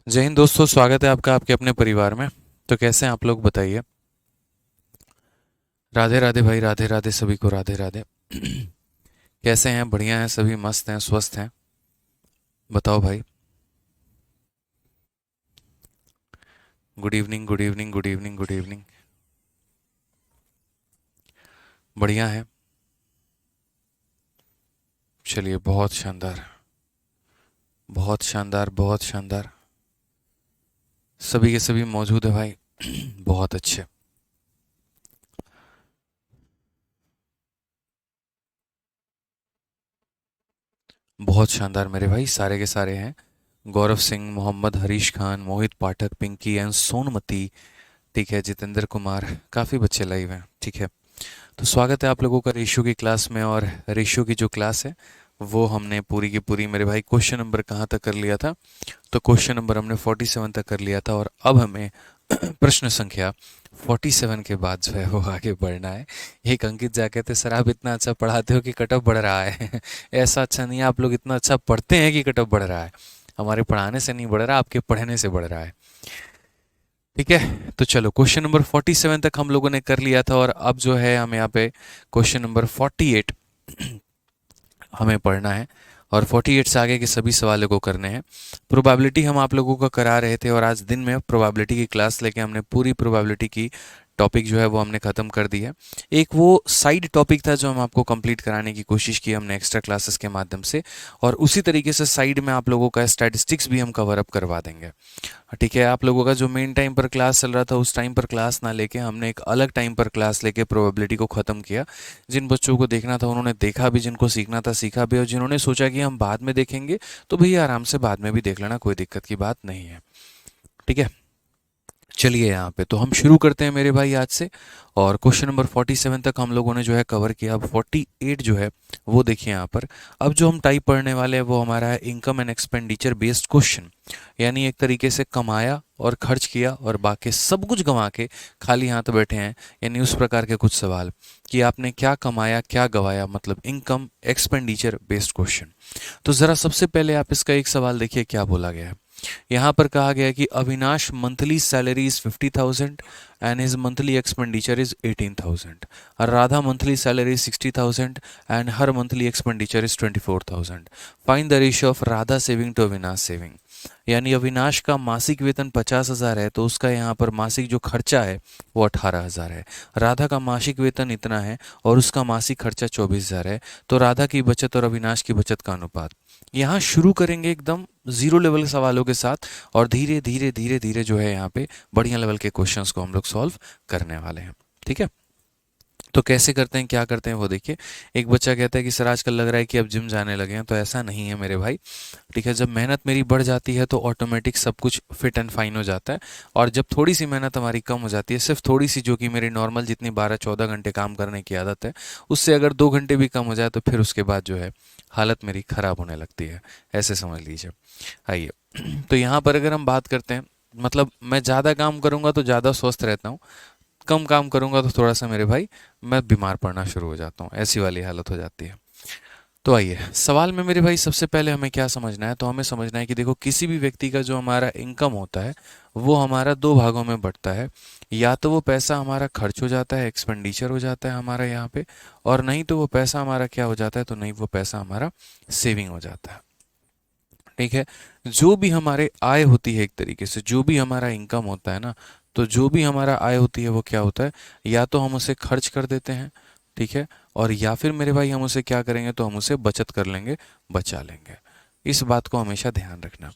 जय हिंद दोस्तों, स्वागत है आपका आपके अपने परिवार में। तो कैसे हैं आप लोग, बताइए। राधे राधे भाई, राधे राधे सभी को, राधे राधे। कैसे हैं? बढ़िया हैं सभी, मस्त हैं, स्वस्थ हैं। बताओ भाई। Good evening, good evening, good evening, good evening. बढ़िया है। चलिए, बहुत शानदार, बहुत शानदार, बहुत शानदार। सभी के सभी मौजूद है भाई। बहुत अच्छे। बहुत शानदार मेरे भाई, सारे के सारे हैं। गौरव सिंह, मोहम्मद हरीश खान, मोहित पाठक, पिंकी एंड सोनमती। ठीक है, जितेंद्र कुमार, काफ़ी बच्चे लाइव हैं। ठीक है। तो स्वागत है आप लोगों का रेशियो की क्लास में। और रेशियो की जो क्लास है वो हमने पूरी की पूरी मेरे भाई क्वेश्चन नंबर कहाँ तक कर लिया था। तो क्वेश्चन नंबर हमने 47 तक कर लिया था, और अब हमें प्रश्न संख्या 47 के बाद जो है वो आगे बढ़ना है। एक अंकित जा कहते, सर आप इतना अच्छा पढ़ाते हो कि कटअप बढ़ रहा है। ऐसा अच्छा नहीं है, आप लोग इतना अच्छा पढ़ते हैं कि कटअप बढ़ रहा है। हमारे पढ़ाने से नहीं बढ़ रहा, आपके पढ़ने से बढ़ रहा है। ठीक है, तो चलो क्वेश्चन नंबर 47 तक हम लोगों ने कर लिया था, और अब जो है हम यहाँ पे क्वेश्चन नंबर 48 हमें पढ़ना है। और 48 से आगे के सभी सवालों को करने हैं। प्रोबेबिलिटी हम आप लोगों को करा रहे थे, और आज दिन में प्रोबेबिलिटी की क्लास लेके हमने पूरी प्रोबेबिलिटी की टॉपिक जो है वो हमने ख़त्म कर दी है। एक वो साइड टॉपिक था जो हम आपको कंप्लीट कराने की कोशिश की हमने एक्स्ट्रा क्लासेस के माध्यम से। और उसी तरीके से साइड में आप लोगों का स्टैटिस्टिक्स भी हम कवर अप करवा देंगे। ठीक है, आप लोगों का जो मेन टाइम पर क्लास चल रहा था उस टाइम पर क्लास ना लेके हमने एक अलग टाइम पर क्लास लेके प्रोबेबिलिटी को ख़त्म किया। जिन बच्चों को देखना था उन्होंने देखा भी, जिनको सीखना था सीखा भी, और जिन्होंने सोचा कि हम बाद में देखेंगे तो भैया आराम से बाद में भी देख लेना, कोई दिक्कत की बात नहीं है। ठीक है। चलिए, यहाँ पे तो हम शुरू करते हैं मेरे भाई आज से। और क्वेश्चन नंबर 47 तक हम लोगों ने जो है कवर किया। अब 48 जो है वो देखिए यहाँ पर। अब जो हम टाइप पढ़ने वाले हैं वो हमारा है income and expenditure based question. यानी एक तरीके से कमाया और खर्च किया और बाकी सब कुछ गंवा के खाली हाथ बैठे हैं, यानी उस प्रकार के कुछ सवाल कि आपने क्या कमाया क्या गवाया, मतलब इनकम एक्सपेंडिचर बेस्ड क्वेश्चन। तो ज़रा सबसे पहले आप इसका एक सवाल देखिए क्या बोला गया है। यहाँ पर कहा गया कि Avinash monthly salary is 50,000 and his monthly expenditure is 18,000। Radha monthly salary is 60,000 and her monthly expenditure is 24,000। Find the ratio of Radha saving to Avinash saving. यानी अविनाश का मासिक वेतन 50,000 है, तो उसका यहाँ पर मासिक जो खर्चा है वो 18,000 है। राधा का मासिक वेतन इतना है और उसका मासिक खर्चा 24,000 है। तो राधा की बचत और अविनाश की बचत का अनुपात। यहाँ शुरू करेंगे एकदम जीरो लेवल सवालों के साथ, और धीरे धीरे धीरे धीरे जो है यहाँ पे बढ़िया लेवल के क्वेश्चंस को हम लोग सॉल्व करने वाले हैं। ठीक है। तो कैसे करते हैं, क्या करते हैं वो देखिए। एक बच्चा कहता है कि सर आजकल लग रहा है कि अब जिम जाने लगे हैं, तो ऐसा नहीं है मेरे भाई। ठीक है, जब मेहनत मेरी बढ़ जाती है तो ऑटोमेटिक सब कुछ फिट एंड फाइन हो जाता है। और जब थोड़ी सी मेहनत हमारी कम हो जाती है, सिर्फ थोड़ी सी, जो कि मेरी नॉर्मल जितनी 12-14 घंटे काम करने की आदत है, उससे अगर 2 घंटे भी कम हो जाए तो फिर उसके बाद जो है हालत मेरी ख़राब होने लगती है। ऐसे समझ लीजिए। आइए। तो यहाँ पर अगर हम बात करते हैं, मतलब मैं ज़्यादा काम करूँगा तो ज़्यादा स्वस्थ रहता हूँ, कम काम करूँगा तो थोड़ा सा मेरे भाई मैं बीमार पड़ना शुरू हो जाता हूँ, ऐसी वाली हालत हो जाती है। तो आइए सवाल में मेरे भाई सबसे पहले हमें क्या समझना है, तो हमें समझना है कि देखो किसी भी व्यक्ति का जो हमारा इनकम होता है वो हमारा दो भागों में बढ़ता है। या तो वो पैसा हमारा खर्च हो जाता है, एक्सपेंडिचर हो जाता है हमारा यहाँ पे, और नहीं तो वो पैसा हमारा क्या हो जाता है, तो नहीं वो पैसा हमारा सेविंग हो जाता है। ठीक है। जो भी हमारे आय होती है, एक तरीके से जो भी हमारा इनकम होता है ना, तो जो भी हमारा आय होती है वो क्या होता है, या तो हम उसे खर्च कर देते हैं, ठीक है, और या फिर मेरे भाई हम उसे क्या करेंगे, तो हम उसे बचत कर लेंगे, बचा लेंगे। इस बात को हमेशा ध्यान रखना।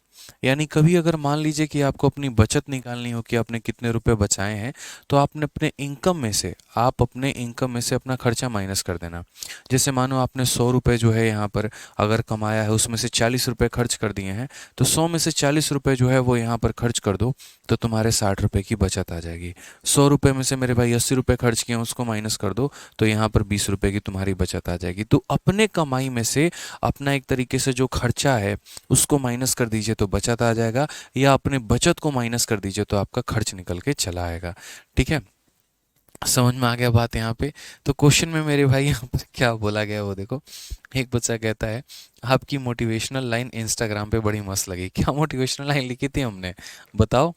यानी कभी अगर मान लीजिए कि आपको अपनी बचत निकालनी हो कि आपने कितने रुपए बचाए हैं, तो आपने अपने इनकम में से, आप अपने इनकम में से अपना खर्चा माइनस कर देना। जैसे मानो आपने 100 रुपये जो है यहाँ पर अगर कमाया है, उसमें से 40 रुपये खर्च कर दिए हैं, तो 100 में से 40 रुपये जो है वो यहाँ पर खर्च कर दो, तो तुम्हारे 60 रुपये की बचत आ जाएगी। 100 रुपये में से मेरे भाई 80 रुपये खर्च किए हैं, उसको माइनस कर दो, तो यहाँ पर 20 रुपये की तुम्हारी बचत आ जाएगी। तो अपने कमाई में से अपना एक तरीके से जो खर्चा है उसको माइनस कर दीजिए तो बचत आ जाएगा, या अपने बचत को माइनस कर दीजिए तो आपका खर्च निकल के चला आएगा। ठीक है। समझ में आ गया बात यहाँ पे। तो क्वेश्चन में मेरे भाई यहाँ पर क्या बोला गया है वो देखो। एक बच्चा कहता है आपकी मोटिवेशनल लाइन इंस्टाग्राम पे बड़ी मस्त लगी। क्या मोटिवेशनल लाइन लिखी थी हमने, बताओ।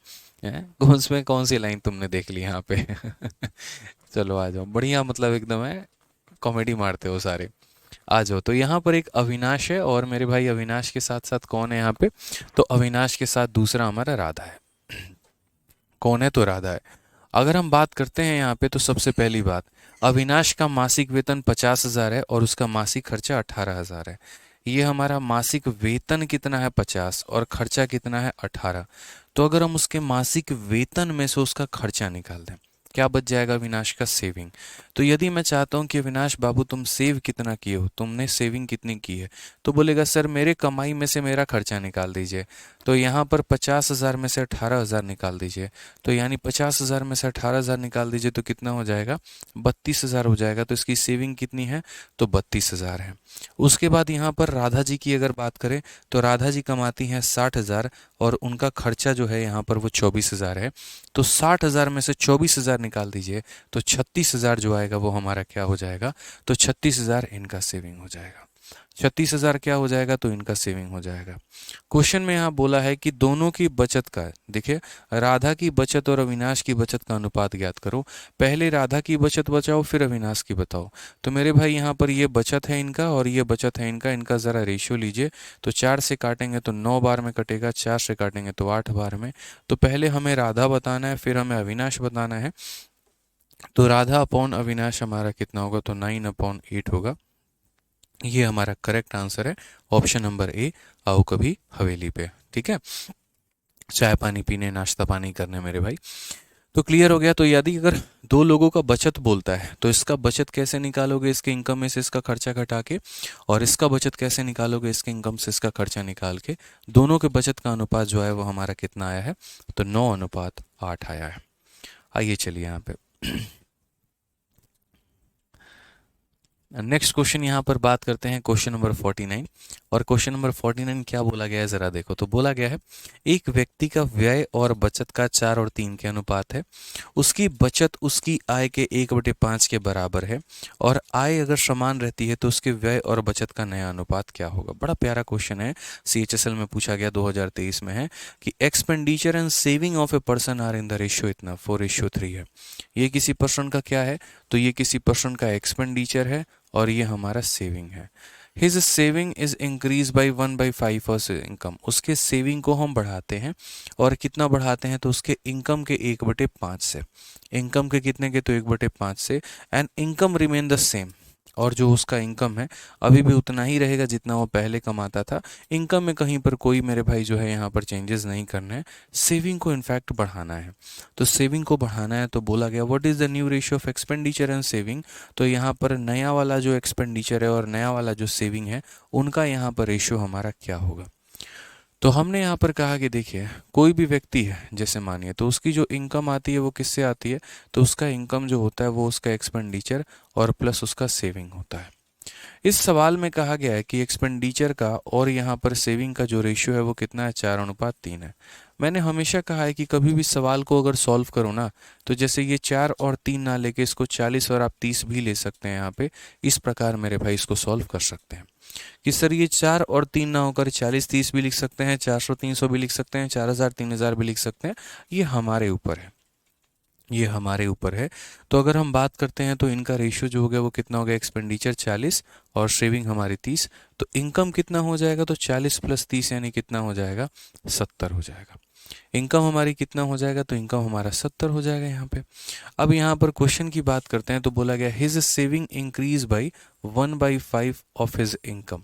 उसमें कौन सी लाइन तुमने देख ली यहाँ पे? चलो आ जाओ, बढ़िया मतलब एकदम है, कॉमेडी मारते हो सारे। आ जाओ। तो यहाँ पर एक अविनाश है, और मेरे भाई अविनाश के साथ साथ कौन है यहाँ पे? तो अविनाश के साथ दूसरा हमारा राधा है। कौन है? तो राधा है। अगर हम बात करते हैं यहाँ पे, तो सबसे पहली बात, अविनाश का मासिक वेतन 50,000 है और उसका मासिक खर्चा 18,000 है। ये हमारा मासिक वेतन कितना है? 50, और खर्चा कितना है? 18। तो अगर हम उसके मासिक वेतन में से उसका खर्चा निकाल दें, क्या बच जाएगा? अविनाश का सेविंग। तो यदि मैं चाहता हूं कि अविनाश बाबू तुम सेव कितना किए हो, तुमने सेविंग कितनी की है, तो बोलेगा सर मेरे कमाई में से मेरा खर्चा निकाल दीजिए। तो यहाँ पर 50,000 में से 18,000 निकाल दीजिए। तो यानी 50,000 में से 18,000 निकाल दीजिए तो कितना हो जाएगा? 32,000 हो जाएगा। तो इसकी सेविंग कितनी है? तो 32,000 है। उसके बाद यहाँ पर राधा जी की अगर बात करें, तो राधा जी कमाती हैं 60,000, और उनका खर्चा जो है यहाँ पर वो 24,000 है। तो 60,000 में से 24,000 निकाल दीजिए, तो 36,000 जो आएगा वो हमारा क्या हो जाएगा? तो 36,000 इनका सेविंग हो जाएगा। 36,000 क्या हो जाएगा? तो इनका सेविंग हो जाएगा। क्वेश्चन में यहाँ बोला है कि दोनों की बचत का, देखिए, राधा की बचत और अविनाश की बचत का अनुपात ज्ञात करो। पहले राधा की बचत बचाओ, फिर अविनाश की बताओ। तो मेरे भाई यहाँ पर ये बचत है इनका और ये बचत है इनका, इनका ज़रा रेशियो लीजिए। तो 4 से काटेंगे तो 9 बार में कटेगा, 4 से काटेंगे तो 8 बार में। तो पहले हमें राधा बताना है, फिर हमें अविनाश बताना है। तो राधा अपॉन अविनाश हमारा कितना होगा? तो 9/8 होगा। ये हमारा करेक्ट आंसर है, ऑप्शन नंबर ए। आओ कभी हवेली पे, ठीक है, चाय पानी पीने, नाश्ता पानी करने मेरे भाई। तो क्लियर हो गया। तो यदि अगर दो लोगों का बचत बोलता है, तो इसका बचत कैसे निकालोगे? इसके इनकम में से इसका खर्चा घटा के। और इसका बचत कैसे निकालोगे? इसके इनकम से इसका खर्चा निकाल के। दोनों के बचत का अनुपात जो है वो हमारा कितना आया है? तो 9/8 आया है। आइए चलिए यहाँ पे नेक्स्ट क्वेश्चन यहाँ पर बात करते हैं, क्वेश्चन नंबर 49। और क्वेश्चन नंबर 49 क्या बोला गया है ज़रा देखो। तो बोला गया है एक व्यक्ति का व्यय और बचत का 4 और 3 के अनुपात है। उसकी बचत उसकी आय के 1/5 के बराबर है, और आय अगर समान रहती है तो उसके व्यय और बचत का नया अनुपात क्या होगा? बड़ा प्यारा क्वेश्चन है, CHSL में पूछा गया, 2023 में है कि expenditure and saving of a person are in the ratio इतना 4:3 है। ये किसी पर्सन का क्या है? तो ये किसी पर्सन का एक्सपेंडिचर है, और ये हमारा सेविंग है। His saving is increase by 1/5 of income. उसके सेविंग को हम बढ़ाते हैं, और कितना बढ़ाते हैं? तो उसके इनकम के 1/5 से। इनकम के कितने के? तो 1/5 से। And income remain the same. और जो उसका इनकम है अभी भी उतना ही रहेगा जितना वो पहले कमाता था। इनकम में कहीं पर कोई मेरे भाई जो है यहाँ पर चेंजेस नहीं करना है। सेविंग को इनफैक्ट बढ़ाना है। तो सेविंग को बढ़ाना है, तो बोला गया what is the new ratio of expenditure and saving. तो यहाँ पर नया वाला जो एक्सपेंडिचर है और नया वाला जो सेविंग है, उनका यहाँ पर रेशियो हमारा क्या होगा? तो हमने यहाँ पर कहा कि देखिए, कोई भी व्यक्ति है जैसे मानिए, तो उसकी जो इनकम आती है वो किससे आती है? तो उसका इनकम जो होता है वो उसका एक्सपेंडिचर और प्लस उसका सेविंग होता है। इस सवाल में कहा गया है कि एक्सपेंडिचर का और यहाँ पर सेविंग का जो रेशियो है वो कितना है? 4:3 है। मैंने हमेशा कहा है कि कभी भी सवाल को अगर सॉल्व करो ना, तो जैसे ये 4 और 3 ना लेके इसको 40 और आप 30 भी ले सकते हैं यहाँ पे। इस प्रकार मेरे भाई इसको सॉल्व कर सकते हैं कि सर ये 4 और 3 ना होकर 40-30 भी लिख सकते हैं, 400-300 भी लिख सकते हैं, 4,000-3,000 भी लिख सकते हैं। ये हमारे ऊपर है, ये हमारे ऊपर है। तो अगर हम बात करते हैं तो इनका रेशियो जो हो गया वो कितना हो गया? एक्सपेंडिचर 40 और सेविंग हमारी 30। तो इनकम कितना हो जाएगा? तो 40 + 30 यानी कितना हो जाएगा? 70 हो जाएगा। इनकम हमारी कितना हो जाएगा? तो इनकम हमारा 70 हो जाएगा यहाँ पे। अब यहाँ पर क्वेश्चन की बात करते हैं, तो बोला गया his saving increase by 1/5 of his income.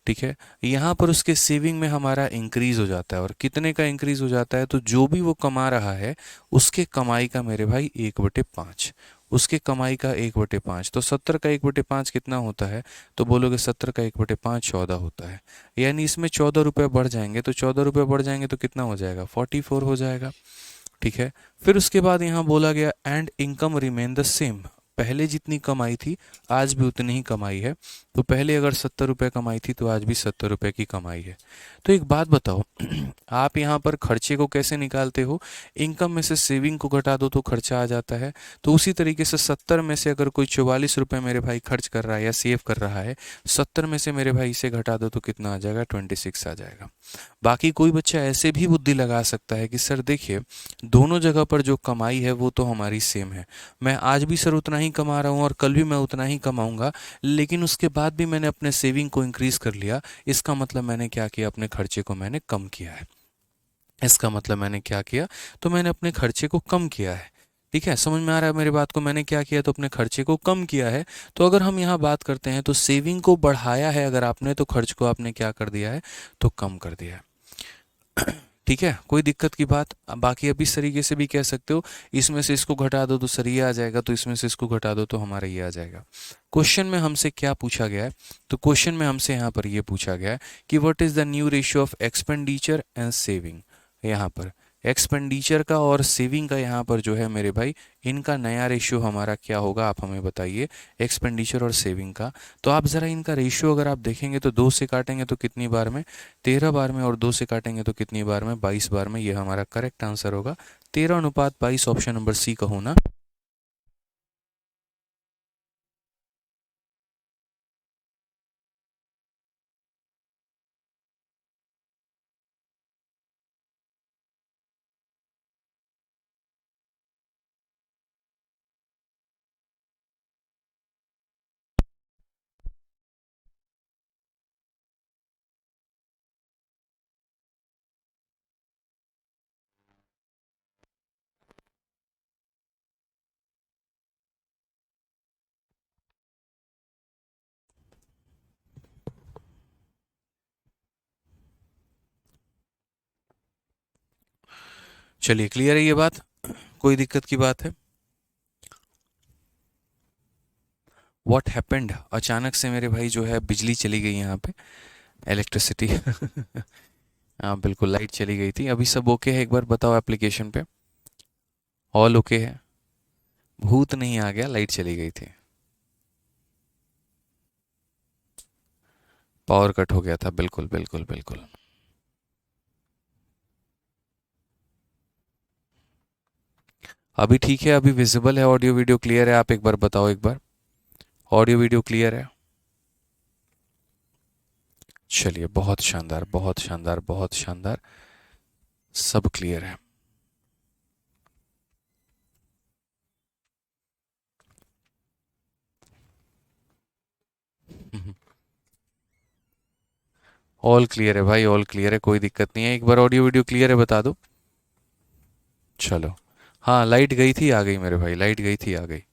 ठीक है, यहाँ पर उसके सेविंग में हमारा इंक्रीज हो जाता है, और कितने का इंक्रीज हो जाता है? तो जो भी वो कमा रहा है उसके कमाई का मेरे भाई 1/5, उसके कमाई का 1/5। तो 70 का 1/5 कितना होता है? तो बोलोगे 70 का 1/5 14 होता है। यानी इसमें 14 रुपये बढ़ जाएंगे, तो 14 रुपये बढ़ जाएंगे तो कितना हो जाएगा? 44 हो जाएगा। ठीक है, फिर उसके बाद यहाँ बोला गया and income remain the same. पहले जितनी कमाई थी आज भी उतनी ही कमाई है। तो पहले अगर 70 रुपये कमाई थी तो आज भी 70 रुपये की कमाई है। तो एक बात बताओ, आप यहाँ पर खर्चे को कैसे निकालते हो? इनकम में से सेविंग को घटा दो तो खर्चा आ जाता है। तो उसी तरीके से 70 में से अगर कोई 44 रुपये मेरे भाई खर्च कर रहा है या सेव कर रहा है, 70 में से मेरे भाई इसे घटा दो तो कितना आ जाएगा? 26 आ जाएगा। बाकी कोई बच्चा ऐसे भी बुद्धि लगा सकता है कि सर देखिए, दोनों जगह पर जो कमाई है वो तो हमारी सेम है। मैं आज भी सर उतना ही कमा रहा हूँ और कल भी मैं उतना ही कमाऊंगा, लेकिन उसके बाद भी मैंने अपने सेविंग को इंक्रीज कर लिया। इसका मतलब मैंने क्या किया? अपने खर्चे को मैंने कम किया है। इसका मतलब मैंने क्या किया? तो मैंने अपने खर्चे को कम किया है। ठीक है, समझ में आ रहा है मेरी बात को? मैंने क्या किया? तो अपने खर्चे को कम किया है। तो अगर हम यहाँ बात करते हैं तो सेविंग को बढ़ाया है अगर आपने, तो खर्च को आपने क्या कर दिया है? तो कम कर दिया है। ठीक है, कोई दिक्कत की बात? बाकी अब इस तरीके से भी कह सकते हो, इसमें से इसको घटा दो तो सर ये आ जाएगा, तो इसमें से इसको घटा दो तो हमारा ये आ जाएगा। क्वेश्चन में हमसे क्या पूछा गया है? तो क्वेश्चन में हमसे यहाँ पर ये पूछा गया है कि what is the new ratio of expenditure and saving. यहाँ पर एक्सपेंडिचर का और सेविंग का यहाँ पर जो है मेरे भाई, इनका नया रेशियो हमारा क्या होगा? आप हमें बताइए, एक्सपेंडिचर और सेविंग का। तो आप ज़रा इनका रेशियो अगर आप देखेंगे तो 2 से काटेंगे तो कितनी बार में? 13 बार में। और 2 से काटेंगे तो कितनी बार में? 22 बार में। ये हमारा करेक्ट आंसर होगा 13:22, ऑप्शन नंबर सी का होना। चलिए, क्लियर है ये बात? कोई दिक्कत की बात है? व्हाट हैपेंड, अचानक से मेरे भाई जो है बिजली चली गई यहाँ पे, इलेक्ट्रिसिटी। हाँ बिल्कुल, लाइट चली गई थी। अभी सब ओके है? एक बार बताओ एप्लीकेशन पे, ऑल ओके है? भूत नहीं आ गया, लाइट चली गई थी, पावर कट हो गया था। बिल्कुल बिल्कुल बिल्कुल। अभी ठीक है, अभी विजिबल है, ऑडियो वीडियो क्लियर है? आप एक बार बताओ, एक बार ऑडियो वीडियो क्लियर है? चलिए, बहुत शानदार बहुत शानदार बहुत शानदार, सब क्लियर है। ऑल क्लियर है भाई, ऑल क्लियर है, कोई दिक्कत नहीं है। एक बार ऑडियो वीडियो क्लियर है बता दो। चलो, हाँ लाइट गई थी, आ गई मेरे भाई, लाइट गई थी, आ गई।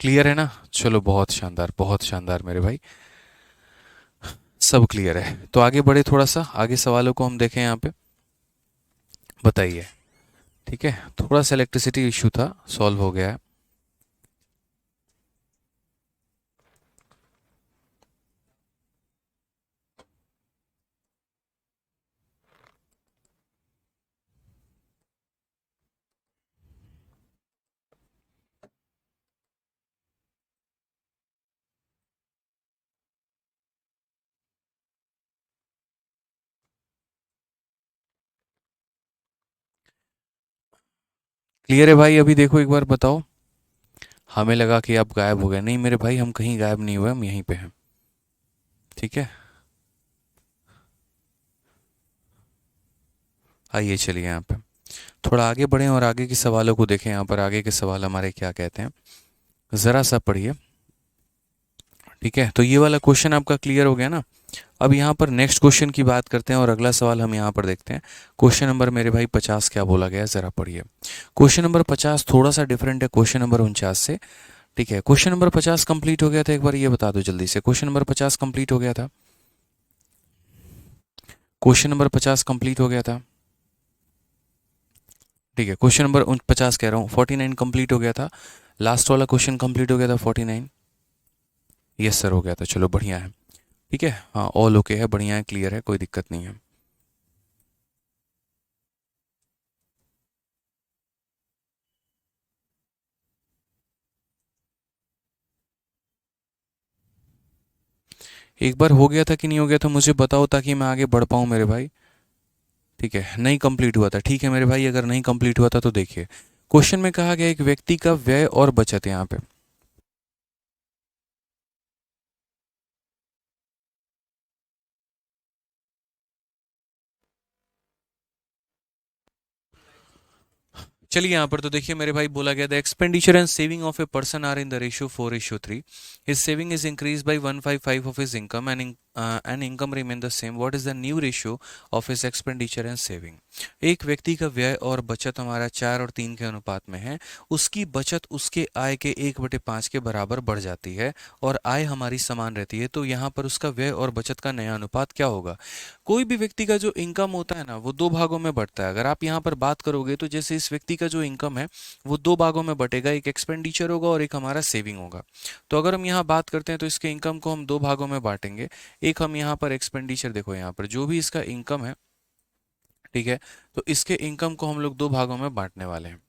क्लियर है ना? चलो, बहुत शानदार बहुत शानदार मेरे भाई, सब क्लियर है। तो आगे बढ़े, थोड़ा सा आगे सवालों को हम देखें यहाँ पे। बताइए। ठीक है, थोड़ा सा इलेक्ट्रिसिटी इशू था, सॉल्व हो गया है। क्लियर है भाई? अभी देखो एक बार बताओ। हमें लगा कि आप गायब हो गए, नहीं मेरे भाई, हम कहीं गायब नहीं हुए, हम यहीं पे हैं। ठीक है, आइए चलिए यहाँ पे थोड़ा आगे बढ़ें और आगे के सवालों को देखें। यहाँ पर आगे के सवाल हमारे क्या कहते हैं, ज़रा सा पढ़िए। ठीक है, तो ये वाला क्वेश्चन आपका क्लियर हो गया ना। अब यहाँ पर नेक्स्ट क्वेश्चन की बात करते हैं और अगला सवाल हम यहाँ पर देखते हैं। क्वेश्चन नंबर मेरे भाई 50 क्या बोला गया है, ज़रा पढ़िए। क्वेश्चन नंबर 50 थोड़ा सा डिफरेंट है क्वेश्चन नंबर 49 से। ठीक है, क्वेश्चन नंबर 50 कंप्लीट हो गया था, एक बार ये बता दो जल्दी से, क्वेश्चन नंबर 50 कंप्लीट हो गया था? क्वेश्चन नंबर 50 कंप्लीट हो गया था? ठीक है, क्वेश्चन नंबर 50 कह रहा हूँ, 49 कंप्लीट हो गया था। लास्ट वाला क्वेश्चन कंप्लीट हो गया था 49। यस सर, हो गया था, चलो बढ़िया है। ठीक है, हाँ ऑल ओके है, बढ़िया है, क्लियर है, कोई दिक्कत नहीं है। एक बार हो गया था कि नहीं हो गया था मुझे बताओ, ताकि मैं आगे बढ़ पाऊँ मेरे भाई। ठीक है, नहीं कंप्लीट हुआ था, ठीक है मेरे भाई, अगर नहीं कंप्लीट हुआ था तो देखिए, क्वेश्चन में कहा गया एक व्यक्ति का व्यय और बचत यहाँ पे। चलिए यहाँ पर तो देखिए मेरे भाई, बोला गया the expenditure and saving of a person are in the ratio 4:3। His saving is increase by 155 of his income and income remain the same. What is the new ratio of his expenditure and saving? एक व्यक्ति का व्यय और बचत हमारा 4 और 3 के अनुपात में है। उसकी बचत उसके आय के 1/5 के बराबर बढ़ जाती है और आय हमारी समान रहती है। तो यहाँ पर उसका व्यय और बचत का नया अनुपात क्या होगा? कोई भी व्यक्ति का जो इनकम होता है ना, वो दो भागों में बढ़ता है। अगर आप यहाँ पर बात करोगे तो जैसे इस व्यक्ति का जो इनकम है वो दो भागों में बटेगा, एक एक्सपेंडिचर होगा और एक हमारा सेविंग होगा। तो अगर हम यहाँ बात करते हैं तो इसके इनकम को हम दो भागों में बांटेंगे। एक हम यहाँ पर एक्सपेंडिचर, देखो यहाँ पर जो भी इसका इनकम है, ठीक है, तो इसके इनकम को हम लोग दो भागों में बांटने वाले हैं।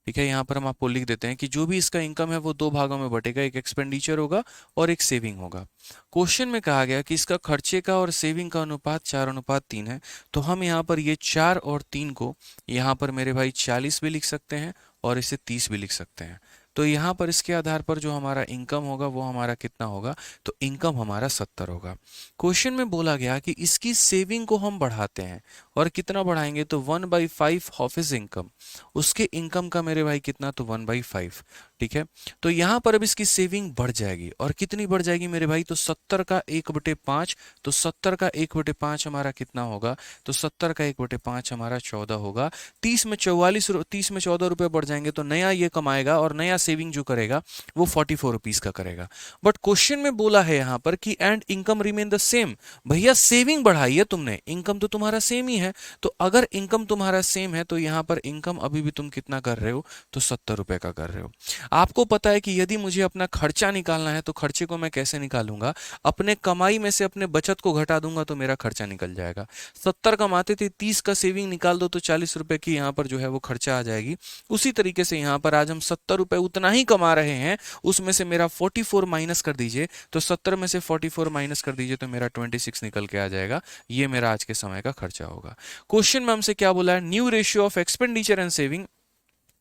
ठीक है, यहाँ पर हम आपको लिख देते हैं कि जो भी इसका इनकम है वो दो भागों में बटेगा, एक एक्सपेंडिचर होगा और एक सेविंग होगा। क्वेश्चन में कहा गया कि इसका खर्चे का और सेविंग का अनुपात 4:3 है। तो हम यहाँ पर ये 4 और 3 को यहाँ पर मेरे भाई 40 भी लिख सकते हैं और इसे 30 भी लिख सकते हैं। तो यहाँ पर इसके आधार पर जो हमारा इनकम होगा वो हमारा कितना होगा? तो इनकम हमारा 70 होगा। क्वेश्चन में बोला गया कि इसकी सेविंग को हम बढ़ाते हैं, और कितना बढ़ाएंगे? तो 1/5 ऑफ हिज इनकम। उसके इनकम का मेरे भाई कितना? तो 1/5। ठीक है, तो यहाँ पर अब इसकी सेविंग बढ़ जाएगी, और कितनी बढ़ जाएगी मेरे भाई? तो 70 का 1/5। तो 70 का 1/5 हमारा कितना होगा? तो 70 का 1/5 हमारा 14 होगा। 30 में 14 रुपये बढ़ जाएंगे, तो नया ये कमाएगा और नया सेविंग जो करेगा वो 44 रुपीज का करेगा। बट क्वेश्चन में बोला है यहाँ पर कि and income remain the same. भैया सेविंग बढ़ाई है तुमने, इनकम तो तुम्हारा सेम ही है। तो अगर इनकम तुम्हारा सेम है तो यहाँ पर इनकम अभी भी तुम कितना कर रहे हो? तो 70 रुपए का कर रहे हो। आपको पता है कि यदि मुझे अपना खर्चा निकालना है तो खर्चे को मैं कैसे निकालूंगा? अपने कमाई में से अपने बचत को घटा दूंगा तो मेरा खर्चा निकल जाएगा। 70 कमाते थे, 30 का सेविंग निकाल दो तो 40 रुपए की यहाँ पर जो है वो खर्चा आ जाएगी। उसी तरीके से यहाँ पर आज हम 70 रुपए उतना ही कमा रहे हैं, उसमें से मेरा 44 माइनस कर दीजिए, तो 70 में से 44 माइनस कर दीजिए तो मेरा 26 निकल के आ जाएगा। ये मेरा आज के समय का खर्चा होगा। क्वेश्चन में हमसे क्या बोला है? New ratio of expenditure and saving,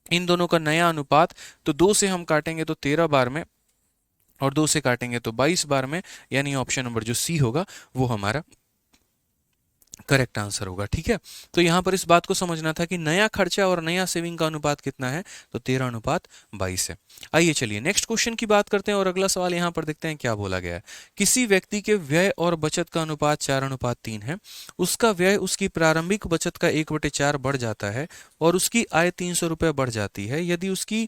इन दोनों का नया अनुपात। तो 2 से हम काटेंगे तो 13 बार में, और 2 से काटेंगे तो 22 बार में, यानी ऑप्शन नंबर जो सी होगा वो हमारा करेक्ट आंसर होगा। ठीक है, तो यहां पर इस बात को समझना था कि नया खर्चा और नया सेविंग का अनुपात कितना है? तो 13:22 है। आइए चलिए नेक्स्ट क्वेश्चन की बात करते हैं और अगला सवाल यहां पर देखते हैं क्या बोला गया है। किसी व्यक्ति के व्यय और बचत का अनुपात 4:3 है। उसका व्यय उसकी प्रारंभिक बचत का 1/4 बढ़ जाता है और उसकी आय 300 रुपये बढ़ जाती है। यदि उसकी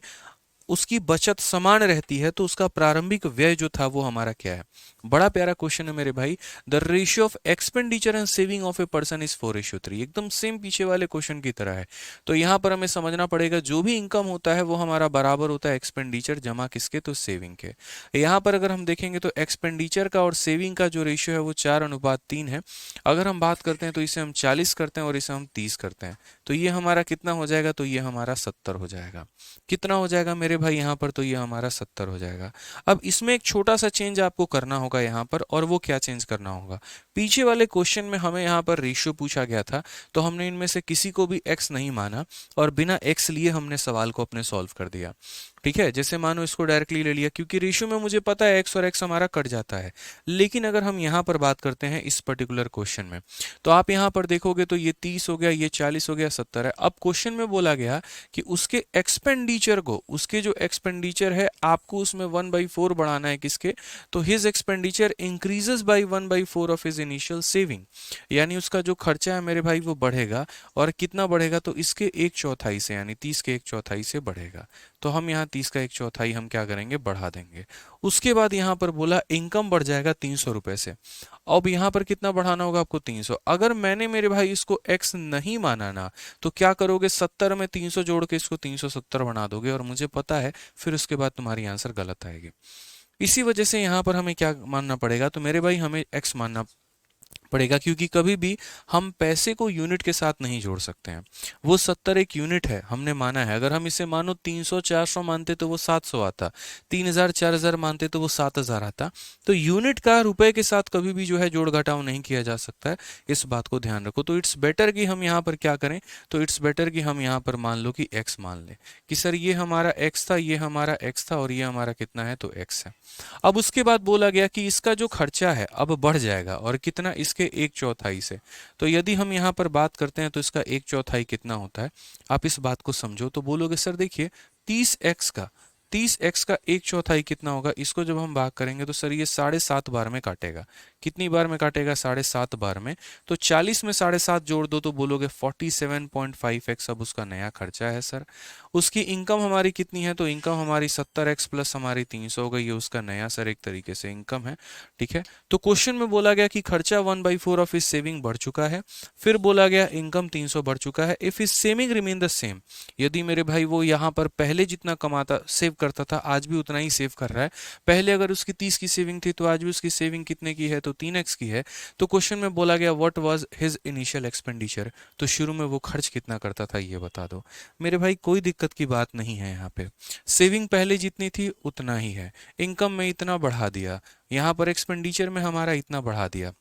उसकी बचत समान रहती है तो उसका प्रारंभिक व्यय जो था वो हमारा क्या है? बड़ा प्यारा क्वेश्चन है मेरे भाई। The ratio of expenditure and saving of a person is 4:3, एकदम सेम पीछे वाले क्वेश्चन की तरह है। तो यहाँ पर हमें समझना पड़ेगा जो भी इनकम होता है वो हमारा बराबर होता है एक्सपेंडिचर जमा किसके? तो सेविंग के। यहाँ पर अगर हम देखेंगे तो एक्सपेंडिचर का और सेविंग का जो रेशियो है वो 4:3 है। अगर हम बात करते हैं तो इसे हम 40 करते हैं और इसे हम 30 करते हैं, तो ये हमारा कितना हो जाएगा? तो ये हमारा 70 हो जाएगा। कितना हो जाएगा मेरे भाई यहाँ पर? तो ये हमारा 70 हो जाएगा। अब इसमें एक छोटा सा चेंज आपको करना होगा। होगा यहाँ पर और वो क्या चेंज करना होगा। पीछे वाले क्वेश्चन में हमें यहाँ पर रेशियो पूछा गया था, तो हमने इनमें से किसी को भी x नहीं माना और बिना x लिए हमने सवाल को अपने सॉल्व कर दिया। ठीक है, जैसे मानो इसको डायरेक्टली ले लिया, क्योंकि रेशियो में मुझे पता है x और x हमारा कट जाता है। लेकिन अगर हम यहाँ पर बात करते हैं इस पर्टिकुलर क्वेश्चन में, तो आप यहाँ पर देखोगे तो ये 30 हो गया, ये 40 हो गया, 70 है। अब क्वेश्चन में बोला गया कि उसके एक्सपेंडिचर को, उसके जो एक्सपेंडिचर है आपको उसमें 1/4 बढ़ाना है। किसके? तो his expenditure increases by 1/4 of his initial saving, यानी उसका जो खर्चा है मेरे भाई वो बढ़ेगा। और कितना बढ़ेगा? तो इसके 1/4 से, यानी 30 के 1/4 से बढ़ेगा। तो हम यहाँ 30 का 1/4 हम क्या करेंगे? बढ़ा देंगे। उसके बाद यहाँ पर बोला इनकम बढ़ जाएगा 300 रुपए से। अब यहाँ पर कितना बढ़ाना होगा आपको? 300। अगर मैंने मेरे भाई इसको x नहीं माना ना, तो क्या करोगे? 70 में 300 जोड़ के इसको 370 बना दोगे, और मुझे पता है फिर उसके बाद तुम्हारी आंसर गलत आएगी। इसी वजह से यहाँ पर हमें क्या मानना पड़ेगा? तो मेरे भाई हमें x मानना पड़ेगा, क्योंकि कभी भी हम पैसे को यूनिट के साथ नहीं जोड़ सकते हैं। वो 70 एक यूनिट है, हमने माना है। अगर हम इसे मानो 300 400 मानते तो वो 700 आता, 3000 4000 मानते तो वो 7000 आता। तो यूनिट का रुपए के साथ कभी भी जो है जोड़ घटाव नहीं किया जा सकता है, इस बात को ध्यान रखो। तो इट्स बेटर कि हम यहाँ पर क्या करें? तो इट्स बेटर कि हम यहाँ पर मान लो कि x मान लें कि सर ये हमारा x था, ये हमारा x था, और ये हमारा कितना है? तो x है। अब उसके बाद बोला गया कि इसका जो खर्चा है अब बढ़ जाएगा, और कितना? इसके 1/4 से। तो यदि हम यहाँ पर बात करते हैं तो इसका 1/4 कितना होता है? आप इस बात को समझो तो बोलोगे सर देखिए 30x का 1/4 कितना होगा? इसको जब हम भाग करेंगे तो सर ये 7.5 बार में काटेगा। कितनी बार में काटेगा? 7.5 बार में। तो 40 में 7.5 जोड़ दो तो बोलोगे 47.5x अब उसका नया खर्चा है सर। उसकी इनकम हमारी कितनी है? तो इनकम हमारी 70x प्लस हमारी 300 हो गई, ये उसका नया सर एक तरीके से इनकम है। ठीक है, तो क्वेश्चन में बोला गया कि खर्चा 1/4 ऑफ इस सेविंग बढ़ चुका है। फिर बोला गया इनकम 300 बढ़ चुका है। If is saving remain the same, यदि मेरे भाई वो यहाँ पर पहले जितना कमाता सेव करता था आज भी उतना ही सेव कर रहा है। पहले अगर उसकी 30 की सेविंग थी तो आज भी उसकी सेविंग कितने की है? तो 3x की है। तो क्वेश्चन में बोला गया what was his initial expenditure, तो शुरू में वो खर्च कितना करता था ये बता दो। मेरे भाई कोई दिक्कत की बात नहीं है, यहाँ पे सेविंग पहले जितनी थी उतना ही है, इनकम में इतना बढ़ा दिया, यहाँ पर एक्सपेंडिचर में हमारा इतना बढ़ा दिया।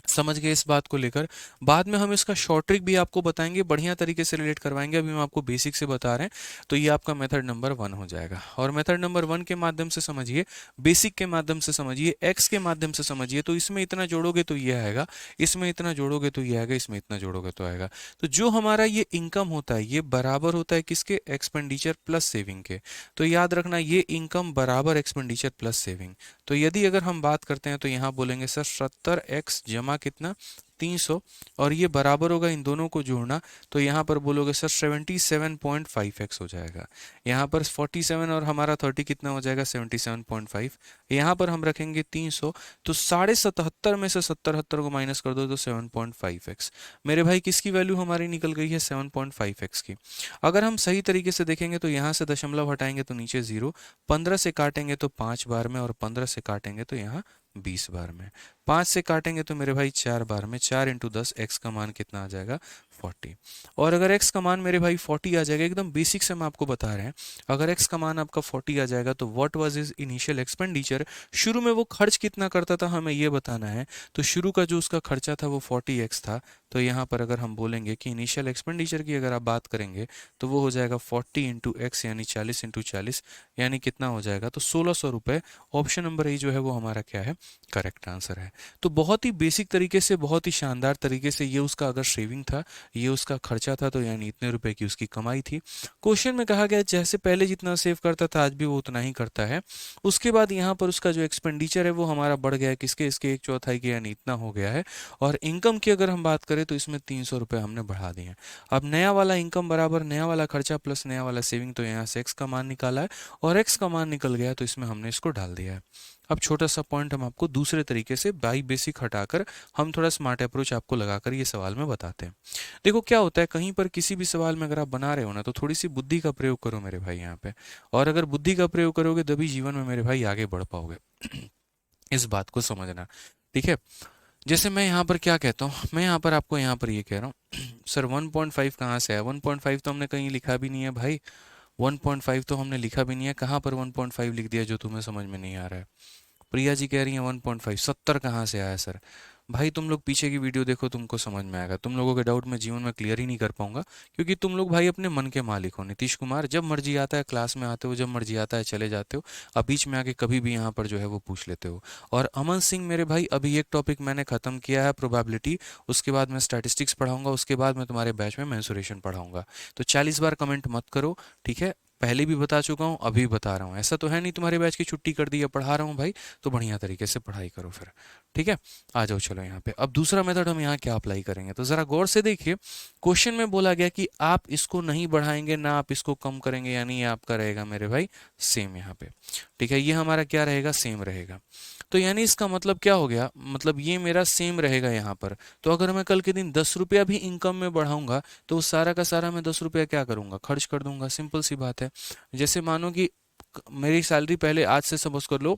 समझ गए इस बात को लेकर? बाद में हम इसका शॉर्ट ट्रिक भी आपको बताएंगे, बढ़िया तरीके से रिलेट करवाएंगे। अभी हम आपको बेसिक से बता रहे हैं, तो ये आपका मेथड नंबर 1 हो जाएगा। और मेथड नंबर 1 के माध्यम से समझिए, बेसिक के माध्यम से समझिए, एक्स के माध्यम से समझिए। तो इसमें इतना जोड़ोगे तो ये आएगा, इसमें इतना जोड़ोगे तो ये आएगा, इसमें इतना जोड़ोगे तो आएगा। तो जो हमारा ये इनकम होता है ये बराबर होता है किसके? एक्सपेंडिचर प्लस सेविंग के। तो याद रखना ये इनकम बराबर एक्सपेंडिचर प्लस सेविंग। तो यदि अगर हम बात करते हैं तो यहाँ बोलेंगे सर 70x जमा कितना? 300, और ये बराबर होगा इन दोनों को जोड़ना, तो यहाँ पर बोलोगे सर 77.5x हो जाएगा। यहाँ पर 47 और हमारा 30 कितना हो जाएगा? 77.5। यहाँ पर हम रखेंगे 300, तो 77.5 में से 77 को माइनस कर दो तो 7.5x। मेरे भाई किसकी वैल्यू हमारी निकल गई है? 7.5x की। अगर हम सही तरीके से देखेंगे तो यहाँ से दशमलव हटाएंगे तो नीचे 0, 15 से काटेंगे तो 5 बार में, और 15 से काटेंगे तो यहाँ 20 बार में, 5 से काटेंगे तो मेरे भाई 4 बार में। 4 इंटू 10, एक्स का मान कितना आ जाएगा? 40। और अगर x का मान मेरे भाई 40 आ जाएगा, एकदम बेसिक से हम आपको बता रहे हैं, अगर x का मान आपका 40 आ जाएगा तो what was his initial expenditure, शुरू में वो खर्च कितना करता था हमें ये बताना है। तो शुरू का जो उसका खर्चा था वो 40x था। तो यहाँ पर अगर हम बोलेंगे कि इनिशियल एक्सपेंडिचर की अगर आप बात करेंगे तो वो हो जाएगा 40 इंटू एक्स, यानी 40 इंटू 40, यानी कितना हो जाएगा? तो 1600 रुपये। ऑप्शन नंबर ए जो है वो हमारा क्या है? करेक्ट आंसर है। तो बहुत ही बेसिक तरीके से, बहुत ही शानदार तरीके से, ये उसका अगर सेविंग था, ये उसका खर्चा था, तो यानी इतने रुपए की उसकी कमाई थी। क्वेश्चन में कहा गया जैसे पहले जितना सेव करता था आज भी वो उतना ही करता है। उसके बाद यहाँ पर उसका जो एक्सपेंडिचर है वो हमारा बढ़ गया है, किसके? इसके 1/4 के, यानी इतना हो गया है। और इनकम की अगर हम बात करें तो इसमें 300 रुपये हमने बढ़ा दिए हैं। अब नया वाला इनकम बराबर नया वाला खर्चा प्लस नया वाला सेविंग, तो यहाँ से एक्स का मान निकाला है, और एक्स का मान निकल गया तो इसमें हमने इसको डाल दिया है। अब छोटा सा पॉइंट हम आपको दूसरे तरीके से बाई बेसिक हटाकर हम थोड़ा स्मार्ट अप्रोच आपको लगाकर ये सवाल में बताते हैं। देखो क्या होता है, कहीं पर किसी भी सवाल में अगर आप बना रहे हो ना तो थोड़ी सी बुद्धि का प्रयोग करो मेरे भाई यहाँ पे। और अगर बुद्धि का प्रयोग करोगे तभी जीवन में मेरे भाई आगे बढ़ पाओगे। इस बात को समझना, ठीक है। जैसे मैं यहाँ पर क्या कहता हूँ, मैं यहाँ पर आपको यहाँ पर ये कह रहा हूँ सर 1.5 कहाँ से है? 1.5 तो हमने कहीं लिखा भी नहीं है भाई, 1.5 तो हमने लिखा भी नहीं है। कहाँ पर 1.5 लिख दिया जो तुम्हें समझ में नहीं आ रहा है? प्रिया जी कह रही हैं 1.5। 70 कहाँ से आया सर? भाई तुम लोग पीछे की वीडियो देखो, तुमको समझ में आएगा। तुम लोगों के डाउट मैं जीवन में क्लियर ही नहीं कर पाऊंगा, क्योंकि तुम लोग भाई अपने मन के मालिक हो। नीतीश कुमार, जब मर्जी आता है क्लास में आते हो, जब मर्जी आता है चले जाते हो। अब बीच में आके कभी भी यहाँ पर जो है वो पूछ लेते हो। और अमन सिंह मेरे भाई, अभी एक टॉपिक मैंने खत्म किया है, प्रोबेबिलिटी। उसके बाद मैं स्टैटिस्टिक्स पढ़ाऊंगा, उसके बाद मैं तुम्हारे बैच में मेंसुरेशन पढ़ाऊंगा। तो 40 बार कमेंट मत करो, ठीक है? पहले भी बता चुका हूँ, अभी बता रहा हूँ। ऐसा तो है नहीं तुम्हारे बैच की छुट्टी कर दी, या पढ़ा रहा हूँ भाई, तो बढ़िया तरीके से पढ़ाई करो फिर। ठीक है, आ जाओ चलो यहाँ पे। अब दूसरा मेथड हम यहाँ क्या अप्लाई करेंगे, तो ज़रा गौर से देखिए। क्वेश्चन में बोला गया कि आप इसको नहीं बढ़ाएंगे ना आप इसको कम करेंगे, यानी ये आपका रहेगा मेरे भाई सेम यहाँ पे। ठीक है, ये हमारा क्या रहेगा, सेम रहेगा। तो यानी इसका मतलब क्या हो गया, मतलब ये मेरा सेम रहेगा यहाँ पर। तो अगर मैं कल के दिन 10 रुपया भी इनकम में बढ़ाऊंगा, तो उस सारा का सारा मैं 10 रुपया क्या करूंगा, खर्च कर दूंगा। सिंपल सी बात है। जैसे मानो कि मेरी सैलरी पहले, आज से सपोज कर लो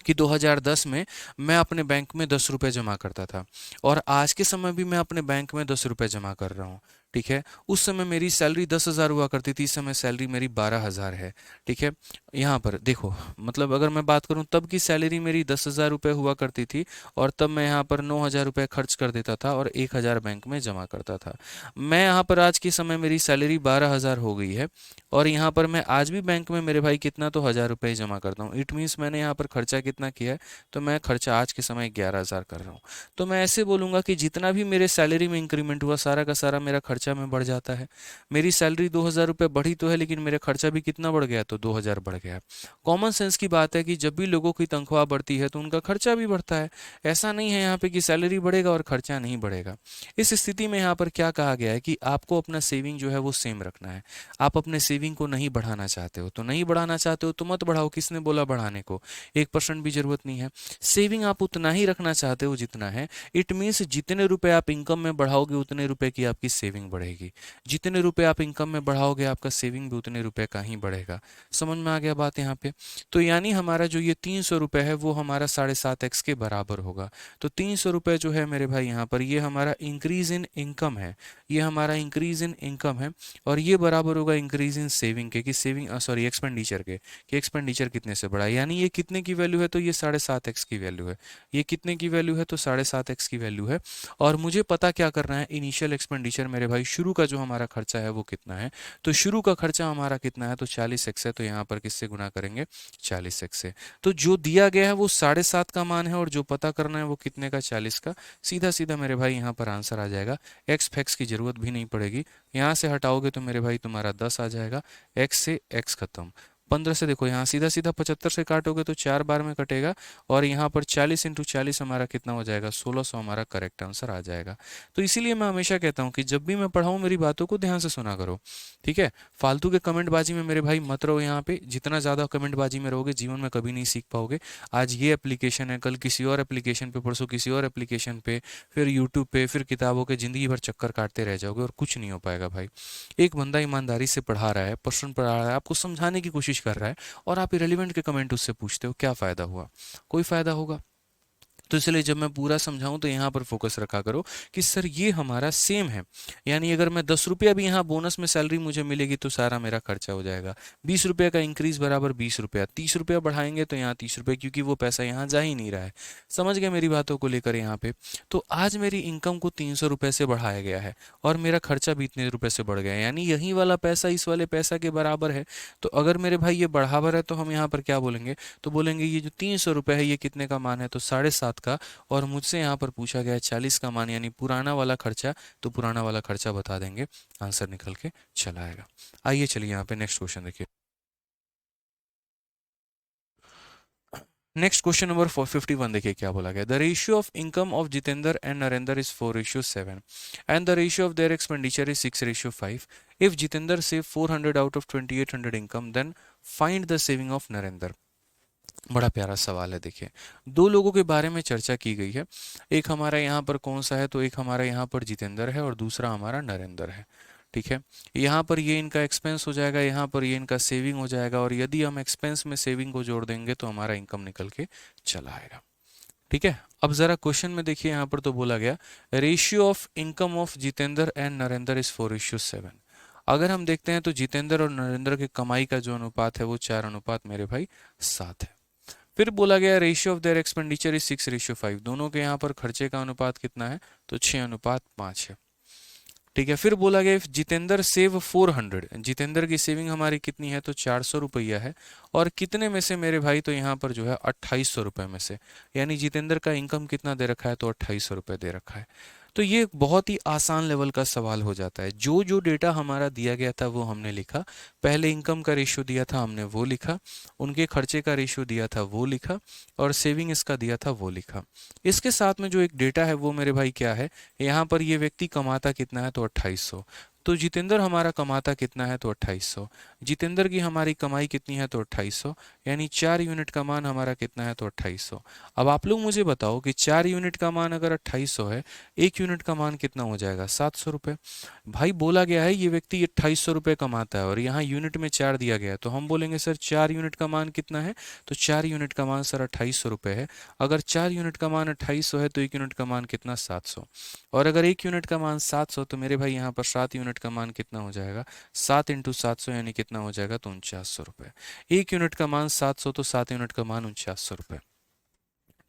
कि 2010 में मैं अपने बैंक में 10 रुपये जमा करता था, और आज के समय भी मैं अपने बैंक में 10 रुपये जमा कर रहा हूँ। ठीक है, उस समय मेरी सैलरी 10,000 हुआ करती थी, इस समय सैलरी मेरी 12,000 है। ठीक है, यहाँ पर देखो, मतलब अगर मैं बात करूँ, तब की सैलरी मेरी 10,000 रुपये हुआ करती थी, और तब मैं यहाँ पर 9,000 रुपये खर्च कर देता था और 1,000 बैंक में जमा करता था। मैं यहाँ पर आज के समय मेरी सैलरी 12,000 हो गई है, और यहाँ पर मैं आज भी बैंक में मेरे भाई कितना, तो 1,000 रुपये जमा करता हूँ। इट मीन्स मैंने यहाँ पर खर्चा कितना किया है, तो मैं खर्चा आज के समय 11,000 कर रहा हूँ। तो मैं ऐसे बोलूँगा कि जितना भी मेरे सैलरी में इंक्रीमेंट हुआ, सारा का सारा मेरा खर्चा में बढ़ जाता है। मेरी सैलरी 2,000 रुपये बढ़ी तो है, लेकिन मेरा खर्चा भी कितना बढ़ गया, तो 2,000 बढ़ गया। कॉमन सेंस की बात है कि जब भी लोगों की तनख्वाह बढ़ती है तो उनका खर्चा भी बढ़ता है। ऐसा नहीं है यहाँ पे कि सैलरी बढ़ेगा और खर्चा नहीं बढ़ेगा। इस स्थिति में यहाँ पर क्या कहा गया है कि आपको अपना सेविंग जो है वो सेम रखना है। आप अपने सेविंग को नहीं बढ़ाना चाहते हो तो नहीं बढ़ाना चाहते हो तो मत बढ़ाओ। किसने बोला बढ़ाने को? 1% भी जरूरत नहीं है। सेविंग आप उतना ही रखना चाहते हो जितना है। इट मीन्स जितने रुपए आप इनकम में बढ़ाओगे उतने रुपए की आपकी सेविंग बढ़ेगी। जितने रुपए आप इनकम में बढ़ाओगे आपका सेविंग भी उतने रुपए का ही बढ़ेगा। समझ में आ गया बात यहाँ पे? तो यानी हमारा जो ये 300 रुपये है वो हमारा 7.5x के बराबर होगा। तो 300 रुपये जो है मेरे भाई यहाँ पर, ये हमारा इंक्रीज इन इनकम है। ये हमारा इंक्रीज इन इनकम है, और ये बराबर होगा इंक्रीज इन सेविंग के, कि सेविंग सॉरी एक्सपेंडिचर के, कि एक्सपेंडिचर कितने से बढ़ा। यानी ये कितने की वैल्यू है, तो ये 7.5x की वैल्यू है। ये कितने की वैल्यू है, तो 7.5x की वैल्यू है। और मुझे पता क्या करना है, इनिशियल एक्सपेंडिचर मेरे भाई, शुरू का जो हमारा खर्चा है वो कितना है। तो शुरू का खर्चा हमारा कितना है, तो 40x है। तो यहाँ पर किससे गुना करेंगे, 40x से। तो जो दिया गया है वो 7.5 का मान है, और जो पता करना है वो कितने का, 40 का। सीधा सीधा मेरे भाई यहाँ पर आंसर आ जाएगा। एक्स फैक्स की जरूरत भी नहीं पड़ेगी। यहाँ से हटाओगे तो मेरे भाई तुम्हारा 10 आ जाएगा। एक्स से एक्स खत्म। 15 से देखो, यहाँ सीधा सीधा 75 से काटोगे तो 4 बार में कटेगा, और यहाँ पर 40 × 40 हमारा कितना हो जाएगा, 1600 हमारा करेक्ट आंसर आ जाएगा। तो इसीलिए मैं हमेशा कहता हूँ कि जब भी मैं पढ़ाऊँ मेरी बातों को ध्यान से सुना करो। ठीक है, फालतू के कमेंटबाजी में मेरे भाई मत रहो। यहाँ पे जितना ज़्यादा कमेंटबाजी में रहोगे जीवन में कभी नहीं सीख पाओगे। आज ये एप्लीकेशन है, कल किसी और एप्लीकेशन पे, परसों किसी और एप्लीकेशन पे, फिर यूट्यूब पे, फिर किताबों के, ज़िंदगी भर चक्कर काटते रह जाओगे और कुछ नहीं हो पाएगा भाई। एक बंदा ईमानदारी से पढ़ा रहा है, प्रश्न पढ़ा रहा है, आपको समझाने की कोशिश कर रहा है, और आप इरेलीवेंट के कमेंट उससे पूछते हो, क्या फ़ायदा हुआ? कोई फ़ायदा होगा? तो इसलिए जब मैं पूरा समझाऊं तो यहाँ पर फोकस रखा करो कि सर ये हमारा सेम है। यानी अगर मैं 10 रुपया भी यहाँ बोनस में सैलरी मुझे मिलेगी तो सारा मेरा खर्चा हो जाएगा। 20 रुपये का इंक्रीज बराबर 20 रुपया। 30 रुपया बढ़ाएंगे तो यहाँ 30 रुपये, क्योंकि वो पैसा यहाँ जा ही नहीं रहा है। समझ गए मेरी बातों को लेकर यहाँ पे? तो आज मेरी इनकम को 300 रुपये से बढ़ाया गया है, और मेरा खर्चा भी इतने रुपये से बढ़ गया है, यानी यही वाला पैसा इस वाले पैसा के बराबर है। तो अगर मेरे भाई ये बढ़ावर है तो हम यहाँ पर क्या बोलेंगे, तो बोलेंगे ये जो 300 रुपये है ये कितने का मान है, तो 7.5 का। और मुझसे यहाँ पर पूछा गया है 40 का मान, यानी पुराना वाला खर्चा। तो पुराना वाला खर्चा बता देंगे, आंसर निकल के चला आएगा। आइए चलिए यहाँ पे नेक्स्ट क्वेश्चन देखिए। नेक्स्ट क्वेश्चन नंबर 451 देखिए क्या बोला गया। The ratio of income of Jitendra and Narendra is 4:7 and the ratio of their expenditure is 6:5। If Jitendra save 400 out of 2800 income, then find the saving of Narendra. बड़ा प्यारा सवाल है। देखिए, दो लोगों के बारे में चर्चा की गई है। एक हमारा यहाँ पर कौन सा है, तो एक हमारा यहाँ पर जितेंद्र है और दूसरा हमारा नरेंद्र है। ठीक है, यहाँ पर ये इनका एक्सपेंस हो जाएगा, यहाँ पर ये इनका सेविंग हो जाएगा, और यदि हम एक्सपेंस में सेविंग को जोड़ देंगे तो हमारा इनकम निकल के चला आएगा। ठीक है, अब जरा क्वेश्चन में देखिए, यहाँ पर तो बोला गया ratio of income of Jitendra and Narendra is 4:7। अगर हम देखते हैं तो जितेंद्र और नरेंद्र के कमाई का जो अनुपात है वो 4:7 मेरे भाई 7 है। फिर बोला गया ratio of their expenditure is 6:5, दोनों के यहाँ पर खर्चे का अनुपात कितना है, तो 6:5 है। ठीक है, फिर बोला गया जितेंद्र सेव 400, जितेंद्र की सेविंग हमारी कितनी है, तो 400 रुपया है। और कितने में से मेरे भाई, तो यहाँ पर जो है 2800 रुपये में से, यानी जितेंद्र का इनकम कितना दे रखा है, तो 2800 रुपये दे रखा है। तो ये बहुत ही आसान लेवल का सवाल हो जाता है। जो जो डेटा हमारा दिया गया था वो हमने लिखा, पहले इनकम का रेशियो दिया था हमने वो लिखा, उनके खर्चे का रेशियो दिया था वो लिखा, और सेविंग इसका दिया था वो लिखा। इसके साथ में जो एक डेटा है वो मेरे भाई क्या है, यहाँ पर ये व्यक्ति कमाता कितना है, तो 2800। तो जितेंद्र हमारा कमाता कितना है, तो 2800। जितेंद्र की हमारी कमाई कितनी है, तो 2800, यानी 4 यूनिट का मान हमारा कितना है, तो 2800। अब आप लोग मुझे बताओ कि 4 यूनिट का मान अगर 2800 है, 1 यूनिट का मान कितना हो जाएगा, 700 रुपये। भाई बोला गया है ये व्यक्ति 2800 रुपये कमाता है और यहाँ यूनिट में 4 दिया गया है, तो हम बोलेंगे सर 4 यूनिट का मान कितना है, तो 4 यूनिट का मान सर 2800 रुपये है। अगर 4 यूनिट का मान 2800 है तो 1 यूनिट का मान कितना, 700। और अगर 1 यूनिट का मान 700, तो मेरे भाई यहाँ पर 7 यूनिट का मान कितना हो जाएगा, 7 × 700 यानी कितना हो जाएगा, तो 4900 रुपये। 1 यूनिट का मान 700, तो 7 यूनिट का मान 4900 रुपये।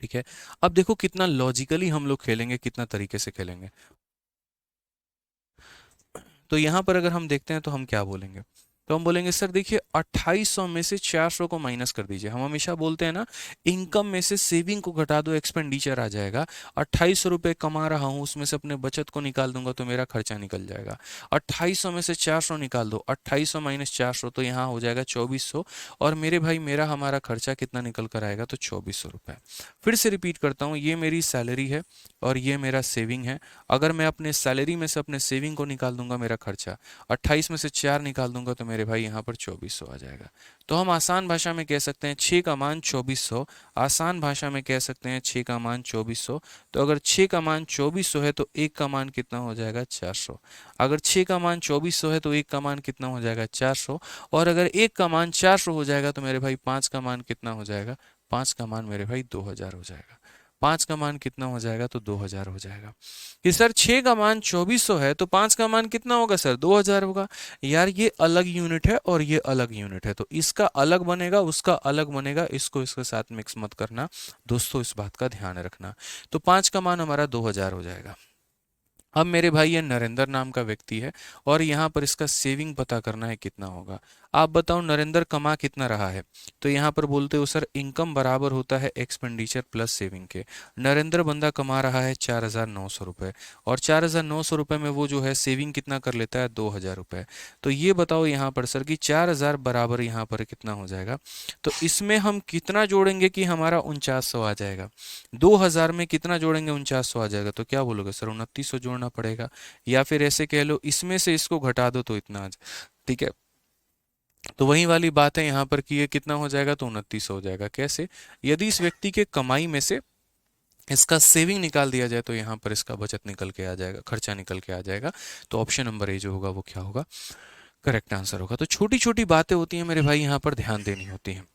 ठीक है, अब देखो कितना लॉजिकली हम लोग खेलेंगे, कितना तरीके से खेलेंगे। तो यहाँ पर अगर हम देखते हैं तो हम क्या बोलेंगे, तो हम बोलेंगे सर देखिए 2800 में से 400 को माइनस कर दीजिए। हम हमेशा बोलते हैं ना, इनकम में से सेविंग को घटा दो, एक्सपेंडिचर आ जाएगा। 2800 रुपये कमा रहा हूँ, उसमें से अपने बचत को निकाल दूंगा तो मेरा खर्चा निकल जाएगा। 2800 में से 400 निकाल दो, 2800 माइनस 400, तो यहाँ हो जाएगा 2400। और मेरे भाई मेरा हमारा खर्चा कितना निकल कर आएगा, तो 2400 रुपये। फिर से रिपीट करता हूँ, ये मेरी सैलरी है और ये मेरा सेविंग है। अगर मैं अपने सैलरी में से अपने सेविंग को निकाल दूंगा, मेरा खर्चा 28 में से 4 निकाल दूंगा, तो मेरे भाई यहाँ पर 2400 आ जाएगा। तो हम आसान भाषा में कह सकते हैं 6 का मान 2400, आसान भाषा में कह सकते हैं 6 का मान 2400। तो अगर 6 का मान 2400 है तो 1 का मान कितना हो जाएगा, 400। अगर 6 का मान 2400 है तो 1 का मान कितना हो जाएगा, 400। और अगर 1 का मान 400 हो जाएगा तो मेरे भाई 5 का मान कितना हो जाएगा, 5 का मान मेरे भाई 2000 हो जाएगा। 5 का मान कितना हो जाएगा, तो 2000 हो जाएगा। कि सर 6 का मान 2400 है तो 5 का मान कितना होगा, सर 2000 होगा। यार ये अलग यूनिट है और ये अलग यूनिट है, तो इसका अलग बनेगा, उसका अलग बनेगा, इसको इसके साथ मिक्स मत करना दोस्तों, इस बात का ध्यान रखना। तो 5 का मान हमारा 2000 हो जाएगा। अब मेरे भाई ये नरेंद्र नाम का व्यक्ति है और यहाँ पर इसका सेविंग पता करना है कितना होगा। आप बताओ नरेंद्र कमा कितना रहा है, तो यहाँ पर बोलते हो सर इनकम बराबर होता है एक्सपेंडिचर प्लस सेविंग के। नरेंद्र बंदा कमा रहा है 4900 रुपये और 4900 रुपये में वो जो है सेविंग कितना कर लेता है, 2000 रुपये। तो ये बताओ यहाँ पर सर कि 4000 बराबर यहाँ पर कितना हो जाएगा, तो इसमें हम कितना जोड़ेंगे कि हमारा 4900 आ जाएगा। 2000 में कितना जोड़ेंगे, 4900 आ जाएगा। तो क्या बोलोगे सर 2900 जोड़ना पड़ेगा, या फिर ऐसे कह लो इसमें से इसको घटा दो तो इतना आ जाए। ठीक है, तो वही वाली बात है यहाँ पर कि ये कितना हो जाएगा, तो 2900 हो जाएगा। कैसे, यदि इस व्यक्ति के कमाई में से इसका सेविंग निकाल दिया जाए तो यहाँ पर इसका बचत निकल के आ जाएगा, खर्चा निकल के आ जाएगा। तो ऑप्शन नंबर ए जो होगा वो क्या होगा, करेक्ट आंसर होगा। तो छोटी छोटी बातें होती हैं मेरे भाई, यहाँ पर ध्यान देनी होती हैं।